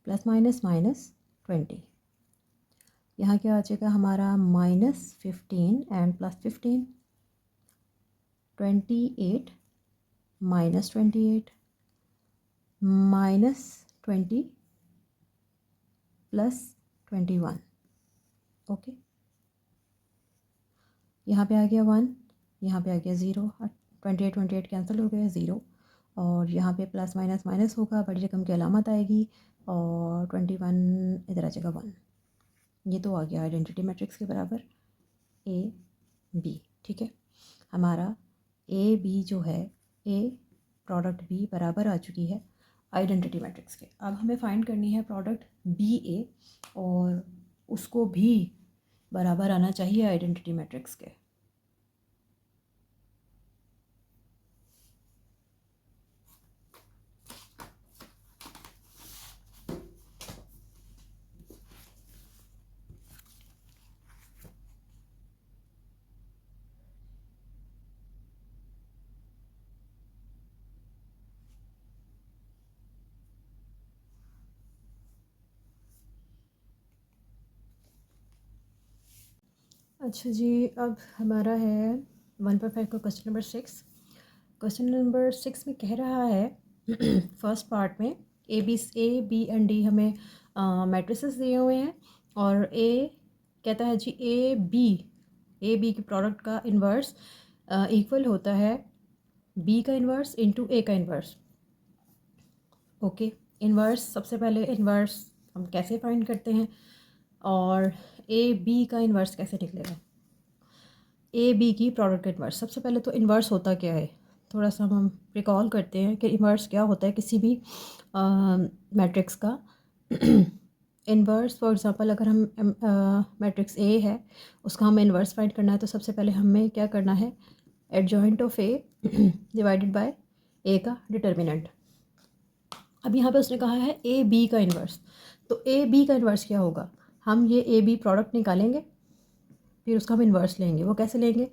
प्लस माइनस माइनस 20। यहाँ क्या आ जाएगा हमारा -15 एंड प्लस 15, 28 -28 -20 प्लस 21। ओके, यहाँ पे आ गया 1, यहाँ पे आ गया 0, 28 28 कैंसिल हो गया 0, और यहाँ पे प्लस माइनस माइनस होगा, बड़ी रकम की अलामत आएगी, और 21 इधर आ जाएगा 1। ये तो आ गया आइडेंटिटी मैट्रिक्स के बराबर ए बी। ठीक है, हमारा ए बी जो है, ए प्रोडक्ट बी बराबर आ चुकी है आइडेंटिटी मैट्रिक्स के। अब हमें फाइंड करनी है प्रोडक्ट बी ए, और उसको भी बराबर आना चाहिए आइडेंटिटी मैट्रिक्स के। अच्छा जी, अब हमारा है 1.5 का क्वेश्चन नंबर 6। क्वेश्चन नंबर 6 में कह रहा है फर्स्ट पार्ट में ए बी एंड डी हमें मैट्रिसेस दिए हुए हैं, और ए कहता है जी ए बी की प्रोडक्ट का इन्वर्स इक्वल होता है बी का इन्वर्स इंटू ए का इन्वर्स। ओके, इन्वर्स, सबसे पहले इन्वर्स हम कैसे फाइंड करते हैं और ए बी का इन्वर्स कैसे निकलेगा। ए बी की प्रोडक्ट इन्वर्स, सबसे पहले तो इन्वर्स होता क्या है, थोड़ा सा हम रिकॉल करते हैं कि इन्वर्स क्या होता है किसी भी मैट्रिक्स का। इन्वर्स फॉर एग्जांपल अगर हम मैट्रिक्स ए है उसका हमें इन्वर्स फाइंड करना है तो सबसे पहले हमें क्या करना है, adjoint of A divided by A का डिटर्मिनेंट। अब यहाँ पे उसने कहा है ए बी का इन्वर्स, तो ए बी का इन्वर्स क्या होगा, हम ये ए बी प्रोडक्ट निकालेंगे फिर उसका हम इन्वर्स लेंगे। वो कैसे लेंगे,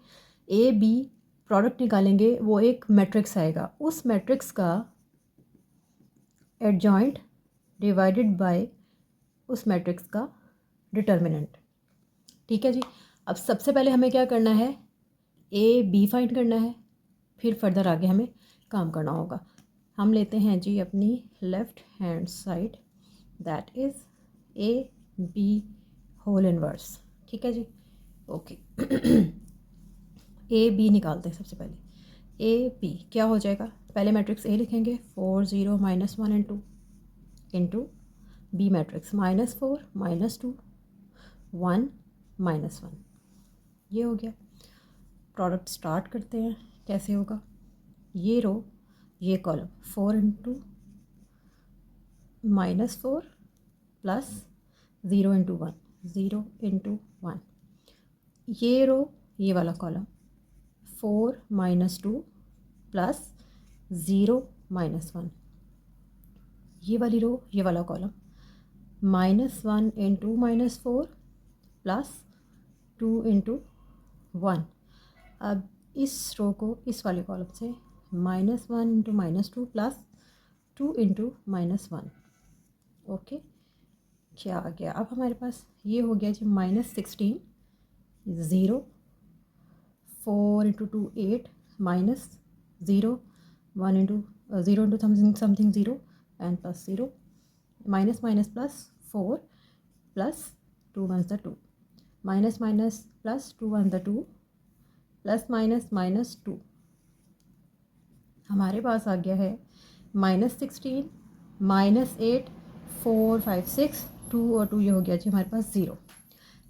ए बी प्रोडक्ट निकालेंगे, वो एक मैट्रिक्स आएगा, उस मैट्रिक्स का एडजॉइंट डिवाइडेड बाय उस मैट्रिक्स का डिटर्मिनेंट। ठीक है जी। अब सबसे पहले हमें क्या करना है, ए बी फाइंड करना है, फिर फर्दर आगे हमें काम करना होगा। हम लेते हैं जी अपनी left hand side, that is A B whole inverse. ठीक है जी, ओके। ए बी निकालते हैं सबसे पहले। ए बी क्या हो जाएगा, पहले मैट्रिक्स ए लिखेंगे 4 0 -1 एंड 2 इंटू बी मैट्रिक्स -4 -2 1 -1। ये हो गया। प्रोडक्ट स्टार्ट करते हैं, कैसे होगा, ये रो ये column 4 into -4 plus 0 into 1 0 into 1, ये रो ये वाला कॉलम 4 -2 प्लस 0 -1, ये वाली रो ये वाला कॉलम -1 इंटू -4 प्लस 2 इंटू 1। अब इस रो को इस वाले कॉलम से -1 इंटू -2 प्लस 2 इंटू -1। ओके, क्या आ गया, अब हमारे पास ये हो गया जी -16 0 4 into 2 8 -0 1 into 0 into something something 0 and plus 0 minus minus plus 4 plus 2 1 ज़ 2 माइनस माइनस प्लस 2 1 ज़ 2 प्लस माइनस माइनस 2। हमारे पास आ गया है -16 -8 4 5 6 2 और 2, ये हो गया जी हमारे पास 0।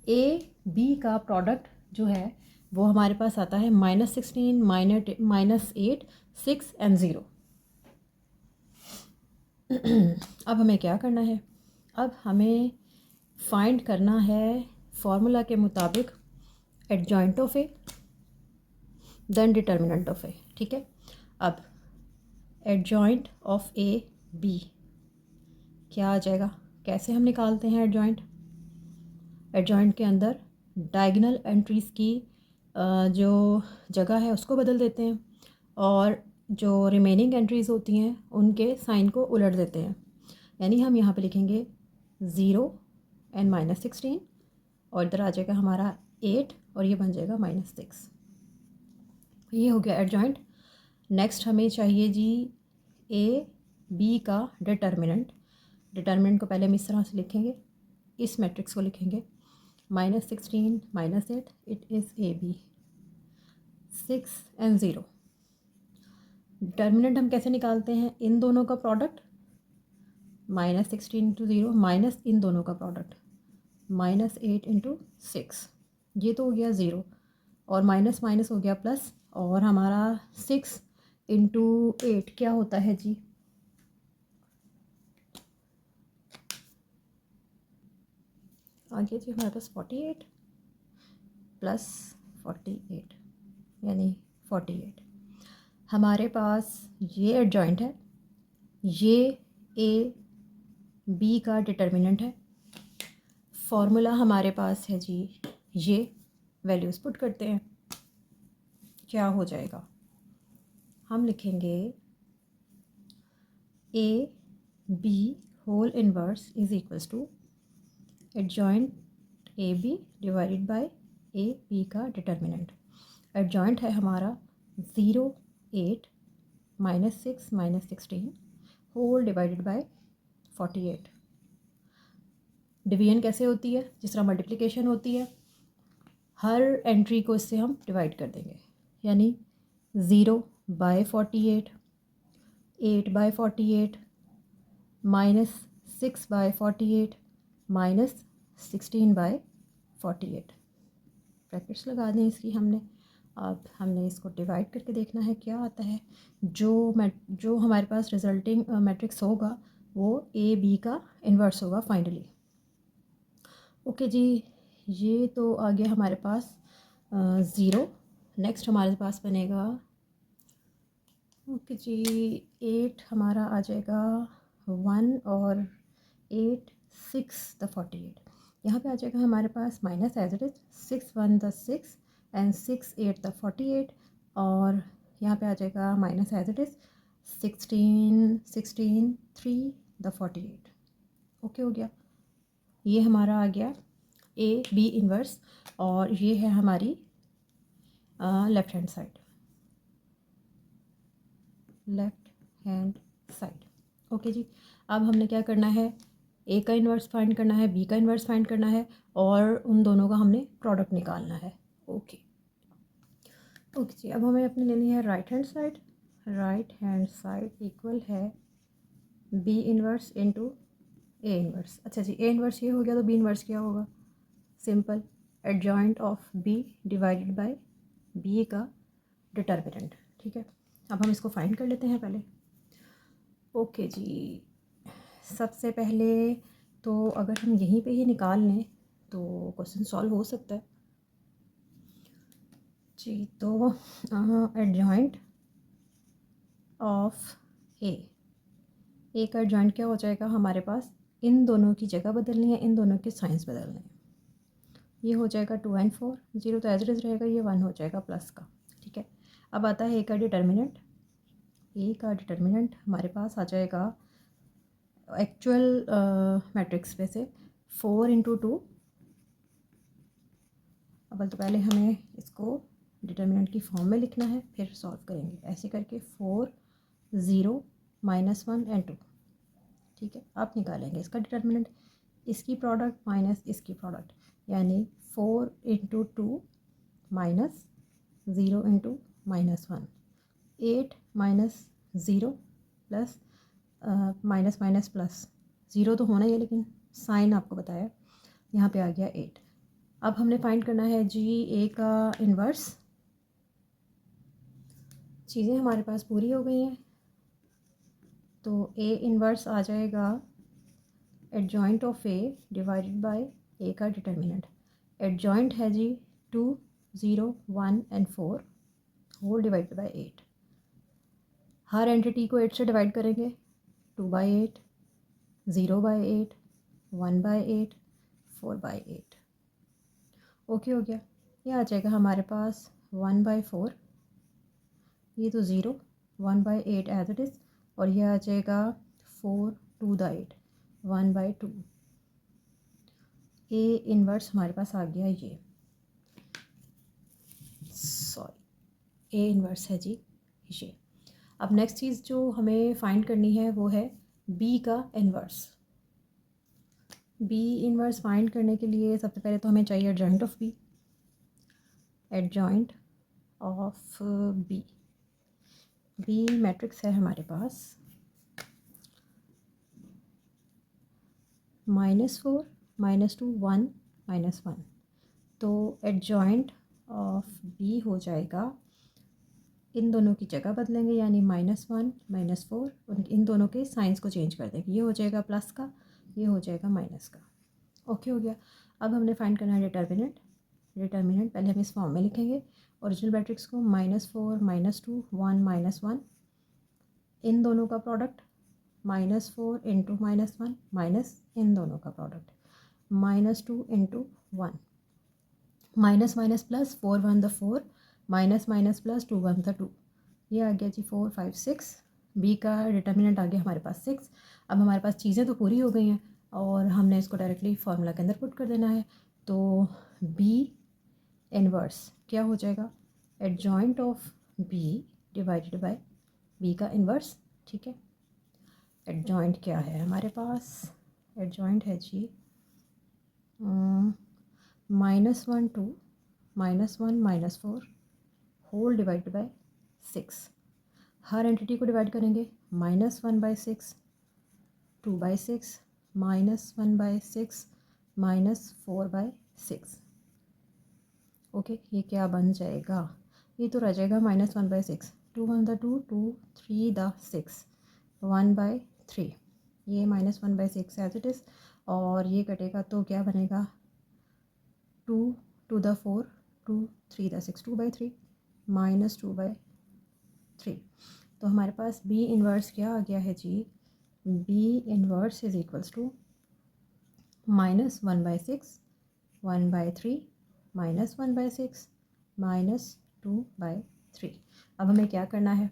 ए बी का प्रोडक्ट जो है वो हमारे पास आता है -16 -8 6 एंड 0। अब हमें क्या करना है, अब हमें फाइंड करना है फॉर्मूला के मुताबिक adjoint of A then determinant of A. ठीक है, अब एडजॉइंट ऑफ ए बी क्या आ जाएगा, कैसे हम निकालते हैं एडजॉइंट। एडजॉइंट के अंदर डायगोनल एंट्रीज़ की जो जगह है उसको बदल देते हैं और जो रिमेनिंग एंट्रीज़ होती हैं उनके साइन को उलट देते हैं। यानी हम यहाँ पे लिखेंगे 0 एंड -16 और इधर आ जाएगा हमारा 8 और ये बन जाएगा -6। ये हो गया एडजॉइंट। नेक्स्ट हमें चाहिए जी ए बी का डिटर्मिनेंट। डिटर्मिनेंट को पहले हम इस तरह से लिखेंगे, इस मैट्रिक्स को लिखेंगे -16 -8 it is A B 6 and 0। Determinant हम कैसे निकालते हैं, इन दोनों का प्रोडक्ट -16 इंटू 0 माइनस इन दोनों का प्रोडक्ट -8 इंटू 6, ये तो हो गया 0 और माइनस माइनस हो गया प्लस, और हमारा 6 इंटू 8 क्या होता है जी, आ गया जी हमारे पास 48 प्लस 48 यानी 48। हमारे पास ये एडजॉइंट है, ये ए बी का डिटर्मिनेंट है। फॉर्मूला हमारे पास है जी, ये वैल्यूज़ पुट करते हैं, क्या हो जाएगा, हम लिखेंगे A B whole inverse is equals to adjoint A B divided by A B का डिटर्मिनेंट। एडजॉइंट है हमारा 0 8 -6 -16 होल डिवाइडेड बाय 48। डिवीजन कैसे होती है, जिस तरह मल्टीप्लिकेशन होती है, हर एंट्री को इससे हम डिवाइड कर देंगे, यानी 0 बाय 48 8 बाय 48 -6/48 -16/48 ब्रैकेट्स लगा दें इसकी हमने। अब हमने इसको डिवाइड करके देखना है क्या आता है। जो हमारे पास रिजल्टिंग मैट्रिक्स होगा वो ए बी का इन्वर्स होगा फाइनली। ओके जी, ये तो आ गया हमारे पास 0। नेक्स्ट हमारे पास बनेगा, ओके जी, 8 हमारा आ जाएगा 1 और 8 6/48। यहाँ पे आ जाएगा हमारे पास minus as it is 6 1 × 6 and 6 8/48। और यहाँ पे आ जाएगा minus as it is 16 3/48। Okay हो गया। ये हमारा आ गया ए बी इन्वर्स और ये है हमारी left hand side, left hand side. Okay जी, अब हमने क्या करना है, ए का इन्वर्स फाइंड करना है, बी का इन्वर्स फाइंड करना है और उन दोनों का हमने प्रोडक्ट निकालना है। ओके ओके जी, अब हमें अपनी लेनी है right hand side. Right hand side equal है B inverse into A inverse. अच्छा जी, ए इन्वर्स ये हो गया तो बी इन्वर्स क्या होगा, simple adjoint of B divided by B का डिटर्मिनेंट। ठीक है, अब हम इसको फाइंड कर लेते हैं पहले। ओके जी, सबसे पहले तो अगर हम यहीं पे ही निकाल लें तो क्वेश्चन सॉल्व हो सकता है जी। तो एडजॉइंट ऑफ ए का एडजॉइंट क्या हो जाएगा हमारे पास, इन दोनों की जगह बदलनी है, इन दोनों के साइंस बदलने हैं। ये हो जाएगा 2 and 4, 0 तो एज इट इज़ रहेगा, ये 1 हो जाएगा प्लस का। ठीक है, अब आता है ए का डिटर्मिनेंट। ए का डिटर्मिनेंट हमारे पास आ जाएगा एक्चुअल मैट्रिक्स पे से 4 × 2। अब तो पहले हमें इसको डिटर्मिनेंट की फॉर्म में लिखना है, फिर सॉल्व करेंगे ऐसे करके 4 0 -1 and 2। ठीक है, आप निकालेंगे इसका डिटर्मिनेंट, इसकी प्रोडक्ट माइनस इसकी प्रोडक्ट, यानी 4 × 2 minus 0 × -1, 8 -0 plus minus minus plus, 0 तो होना ही है लेकिन साइन आपको बताया, यहाँ पे आ गया 8। अब हमने फाइंड करना है जी ए का इन्वर्स। चीज़ें हमारे पास पूरी हो गई हैं, तो ए इन्वर्स आ जाएगा adjoint of A divided by A का डिटर्मिनेंट। एडजॉइंट है जी 2 0 1 and 4 होल डिवाइडेड बाय 8। हर एंटिटी को 8 से डिवाइड करेंगे, 2/8, 0/8, 1/8, 4/8। ओके हो गया। ये आ जाएगा हमारे पास 1/4, ये तो 0, 1/8 एज इट इज़, और ये आ जाएगा 4 2/8, 1/2। ए इन्वर्स हमारे पास आ गया ये, सॉरी ए इन्वर्स है जी ये। अब नेक्स्ट चीज़ जो हमें फाइंड करनी है वो है बी का इन्वर्स। बी इन्वर्स फाइंड करने के लिए सबसे पहले तो हमें चाहिए adjoint of B. Adjoint of B, B matrix है हमारे पास -4 -2 1 -1, तो एडजॉइंट ऑफ बी हो जाएगा, इन दोनों की जगह बदलेंगे, यानी -1 -4, इन दोनों के साइंस को चेंज कर देंगे, ये हो जाएगा प्लस का, ये हो जाएगा माइनस का। ओके हो गया। अब हमने फाइंड करना है डिटर्मिनेंट। डिटर्मिनेंट पहले हम इस फॉर्म में लिखेंगे, ओरिजिनल मैट्रिक्स को -4 -2 1 -1, इन दोनों का प्रोडक्ट -4 × -1 माइनस इन दोनों का product -2 × 1, minus minus plus, 4 1 the 4, minus minus plus, 2 1 the 2। ये आ गया जी 4 5 6। बी का डिटर्मिनेंट आ गया हमारे पास 6। अब हमारे पास चीज़ें तो पूरी हो गई हैं और हमने इसको डायरेक्टली फार्मूला के अंदर पुट कर देना है। तो बी इन्वर्स क्या हो जाएगा, adjoint of B divided by B का इन्वर्स। ठीक है, एडजॉइंट क्या है हमारे पास, एडजॉइंट है जी -1 2 -1 -4 होल डिवाइडेड बाय 6। हर एंटिटी को डिवाइड करेंगे, -1/6 2/6 माइनस 1/6 माइनस 4/6। ओके, ये क्या बन जाएगा? ये तो रह जाएगा -1/6। 2 1 द 2, 2 3 द 6, 1/3। ये -1/6 एज इट इज़, और ये कटेगा तो क्या बनेगा? 2 2 द 4, 2 3 द 6, 2/3 माइनस 2/3। तो हमारे पास बी इन्वर्स क्या आ गया है जी? B inverse is equals to -1/6, 1/3 minus 1/6 minus 2/3। अब हमें क्या करना है?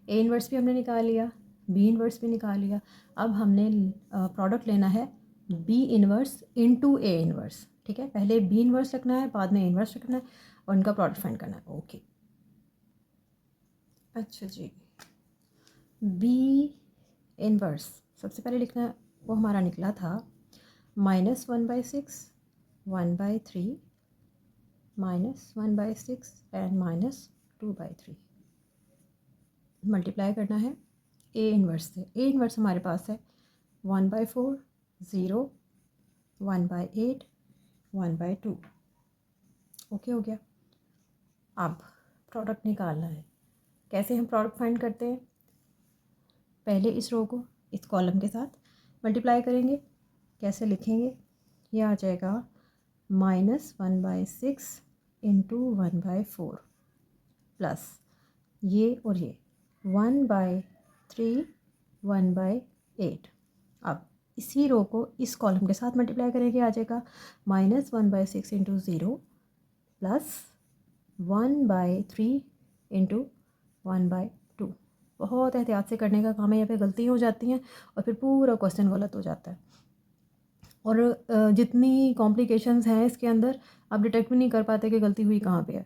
ए इन्वर्स भी हमने निकाल लिया, बी इन्वर्स भी निकाल लिया। अब हमने प्रोडक्ट लेना है B inverse into A inverse. ठीक है, पहले बी इन्वर्स रखना है, बाद में ए इन्वर्स रखना है और उनका प्रोडक्ट फाइंड करना है। ओके, अच्छा जी, बी इन्वर्स सबसे पहले लिखना है, वो हमारा निकला था -1/6, 1/3 -1/6 एंड -2/3। मल्टीप्लाई करना है ए इन्वर्स से। ए इन्वर्स हमारे पास है 1/4, 0, 1/8, 1/2। ओके हो गया। अब प्रोडक्ट निकालना है। कैसे हम प्रोडक्ट फाइंड करते हैं? पहले इस रो को इस कॉलम के साथ मल्टीप्लाई करेंगे। कैसे लिखेंगे? ये आ जाएगा -1/6 इंटू 1/4 प्लस ये और ये 1/3 1/8। अब इसी रो को इस कॉलम के साथ मल्टीप्लाई करेंगे, आ जाएगा -1/6 इंटू 0 प्लस 1/3 इंटू 1/2। बहुत एहतियात से करने का काम है, यहाँ पे गलती हो जाती हैं और फिर पूरा क्वेश्चन गलत हो जाता है। और जितनी कॉम्प्लिकेशंस हैं इसके अंदर, आप डिटेक्ट भी नहीं कर पाते कि गलती हुई कहाँ पे है।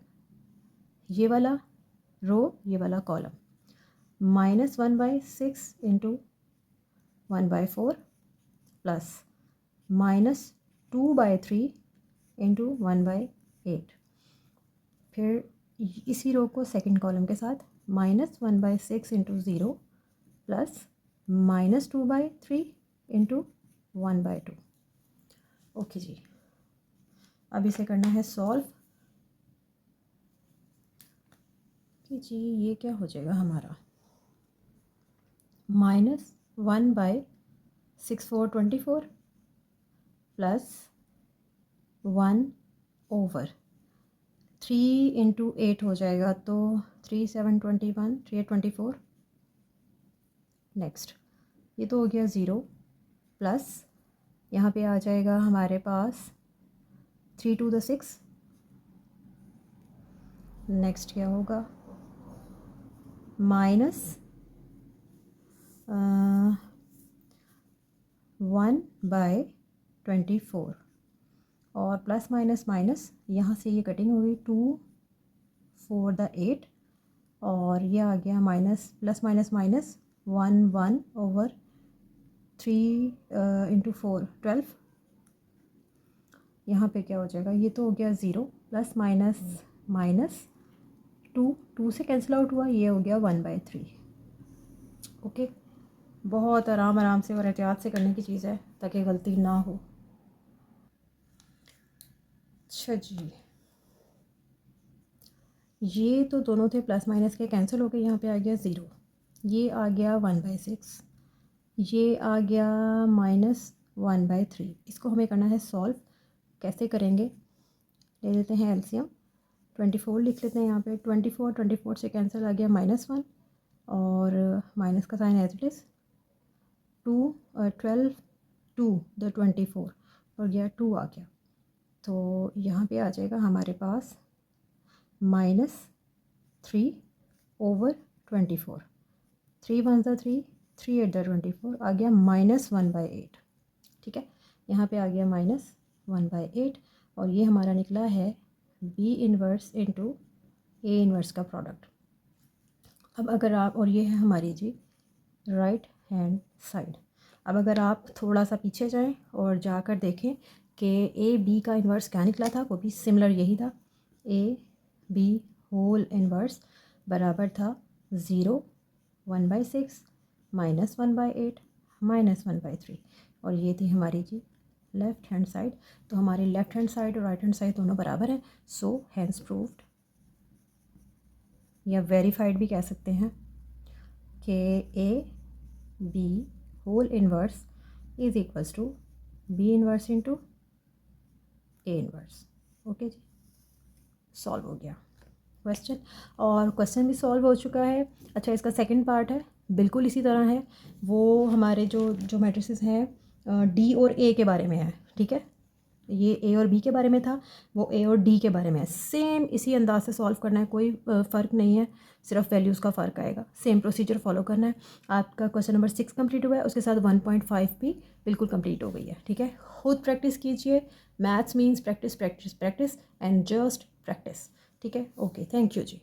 ये वाला रो, ये वाला कॉलम, -1/6 इंटू 1/4 प्लस -2/3 इंटू 1/8। फिर इसी रो को सेकंड कॉलम के साथ -1/6 इंटू 0 प्लस -2/3 इंटू 1/2। ओके जी, अब इसे करना है सॉल्व। कि जी ये क्या हो जाएगा हमारा? -1/6424 प्लस 1/3 इंटू 8 हो जाएगा, तो 3 7 21, 3 8 24। नेक्स्ट ये तो हो गया 0 प्लस यहाँ पे आ जाएगा हमारे पास 3 2 द 6। नेक्स्ट क्या होगा? -1/24 और प्लस माइनस माइनस, यहाँ से ये कटिंग हो गई, 2 4 द 8 और ये आ गया minus plus minus minus 1/3 into 4 12। यहाँ पे क्या हो जाएगा? ये तो हो गया 0 प्लस माइनस माइनस 2 2 से कैंसिल आउट हुआ, ये हो गया 1/3। ओके, बहुत आराम आराम से और एहतियात से करने की चीज़ है ताकि गलती ना हो। अच्छा जी, ये तो दोनों थे प्लस माइनस के, कैंसिल हो गए। यहाँ पे आ गया 0, ये आ गया 1/6, ये आ गया -1/3। इसको हमें करना है सॉल्व। कैसे करेंगे? ले लेते हैं एलसीएम, 24 लिख लेते हैं यहाँ पे। 24 से कैंसिल आ गया -1 और माइनस का sign as it is. 12 2 the 24 और गया 2 आ गया, तो यहाँ पे आ जाएगा हमारे पास -3/24। 3 1 द 3, 3 8 द 24 आ गया -1/8। ठीक है, यहाँ पे आ गया -1/8 और ये हमारा निकला है B inverse into A inverse का प्रोडक्ट। अब अगर आप, और ये है हमारी जी राइट हैंड साइड। अब अगर आप थोड़ा सा पीछे जाएं और जाकर देखें कि ए बी का इन्वर्स क्या निकला था, वो भी सिमिलर यही था। ए बी होल इन्वर्स बराबर था 0 1/6 -1/8 -1/3 और ये थी हमारी जी लेफ़्ट हैंड साइड। तो हमारी लेफ़्ट हैंड साइड और राइट हैंड साइड दोनों बराबर हैं, सो हैंस प्रूव्ड या वेरीफाइड भी कह सकते हैं कि A B whole inverse is equals to B inverse into A inverse. Okay जी, सॉल्व हो गया क्वेश्चन, और क्वेश्चन भी सॉल्व हो चुका है। अच्छा, इसका सेकंड पार्ट है, बिल्कुल इसी तरह है, वो हमारे जो मैट्रिसेस हैं डी और ए के बारे में है, ठीक है। ये ए और बी के बारे में था, वो ए और डी के बारे में है। सेम इसी अंदाज से सॉल्व करना है, कोई फ़र्क नहीं है, सिर्फ वैल्यूज़ का फ़र्क आएगा। सेम प्रोसीजर फॉलो करना है। आपका क्वेश्चन नंबर 6 कंप्लीट हुआ है, उसके साथ 1.5 भी बिल्कुल कंप्लीट हो गई है, ठीक है। खुद प्रैक्टिस कीजिए, maths means practice practice practice and just practice, ठीक है। Okay, thank you ji.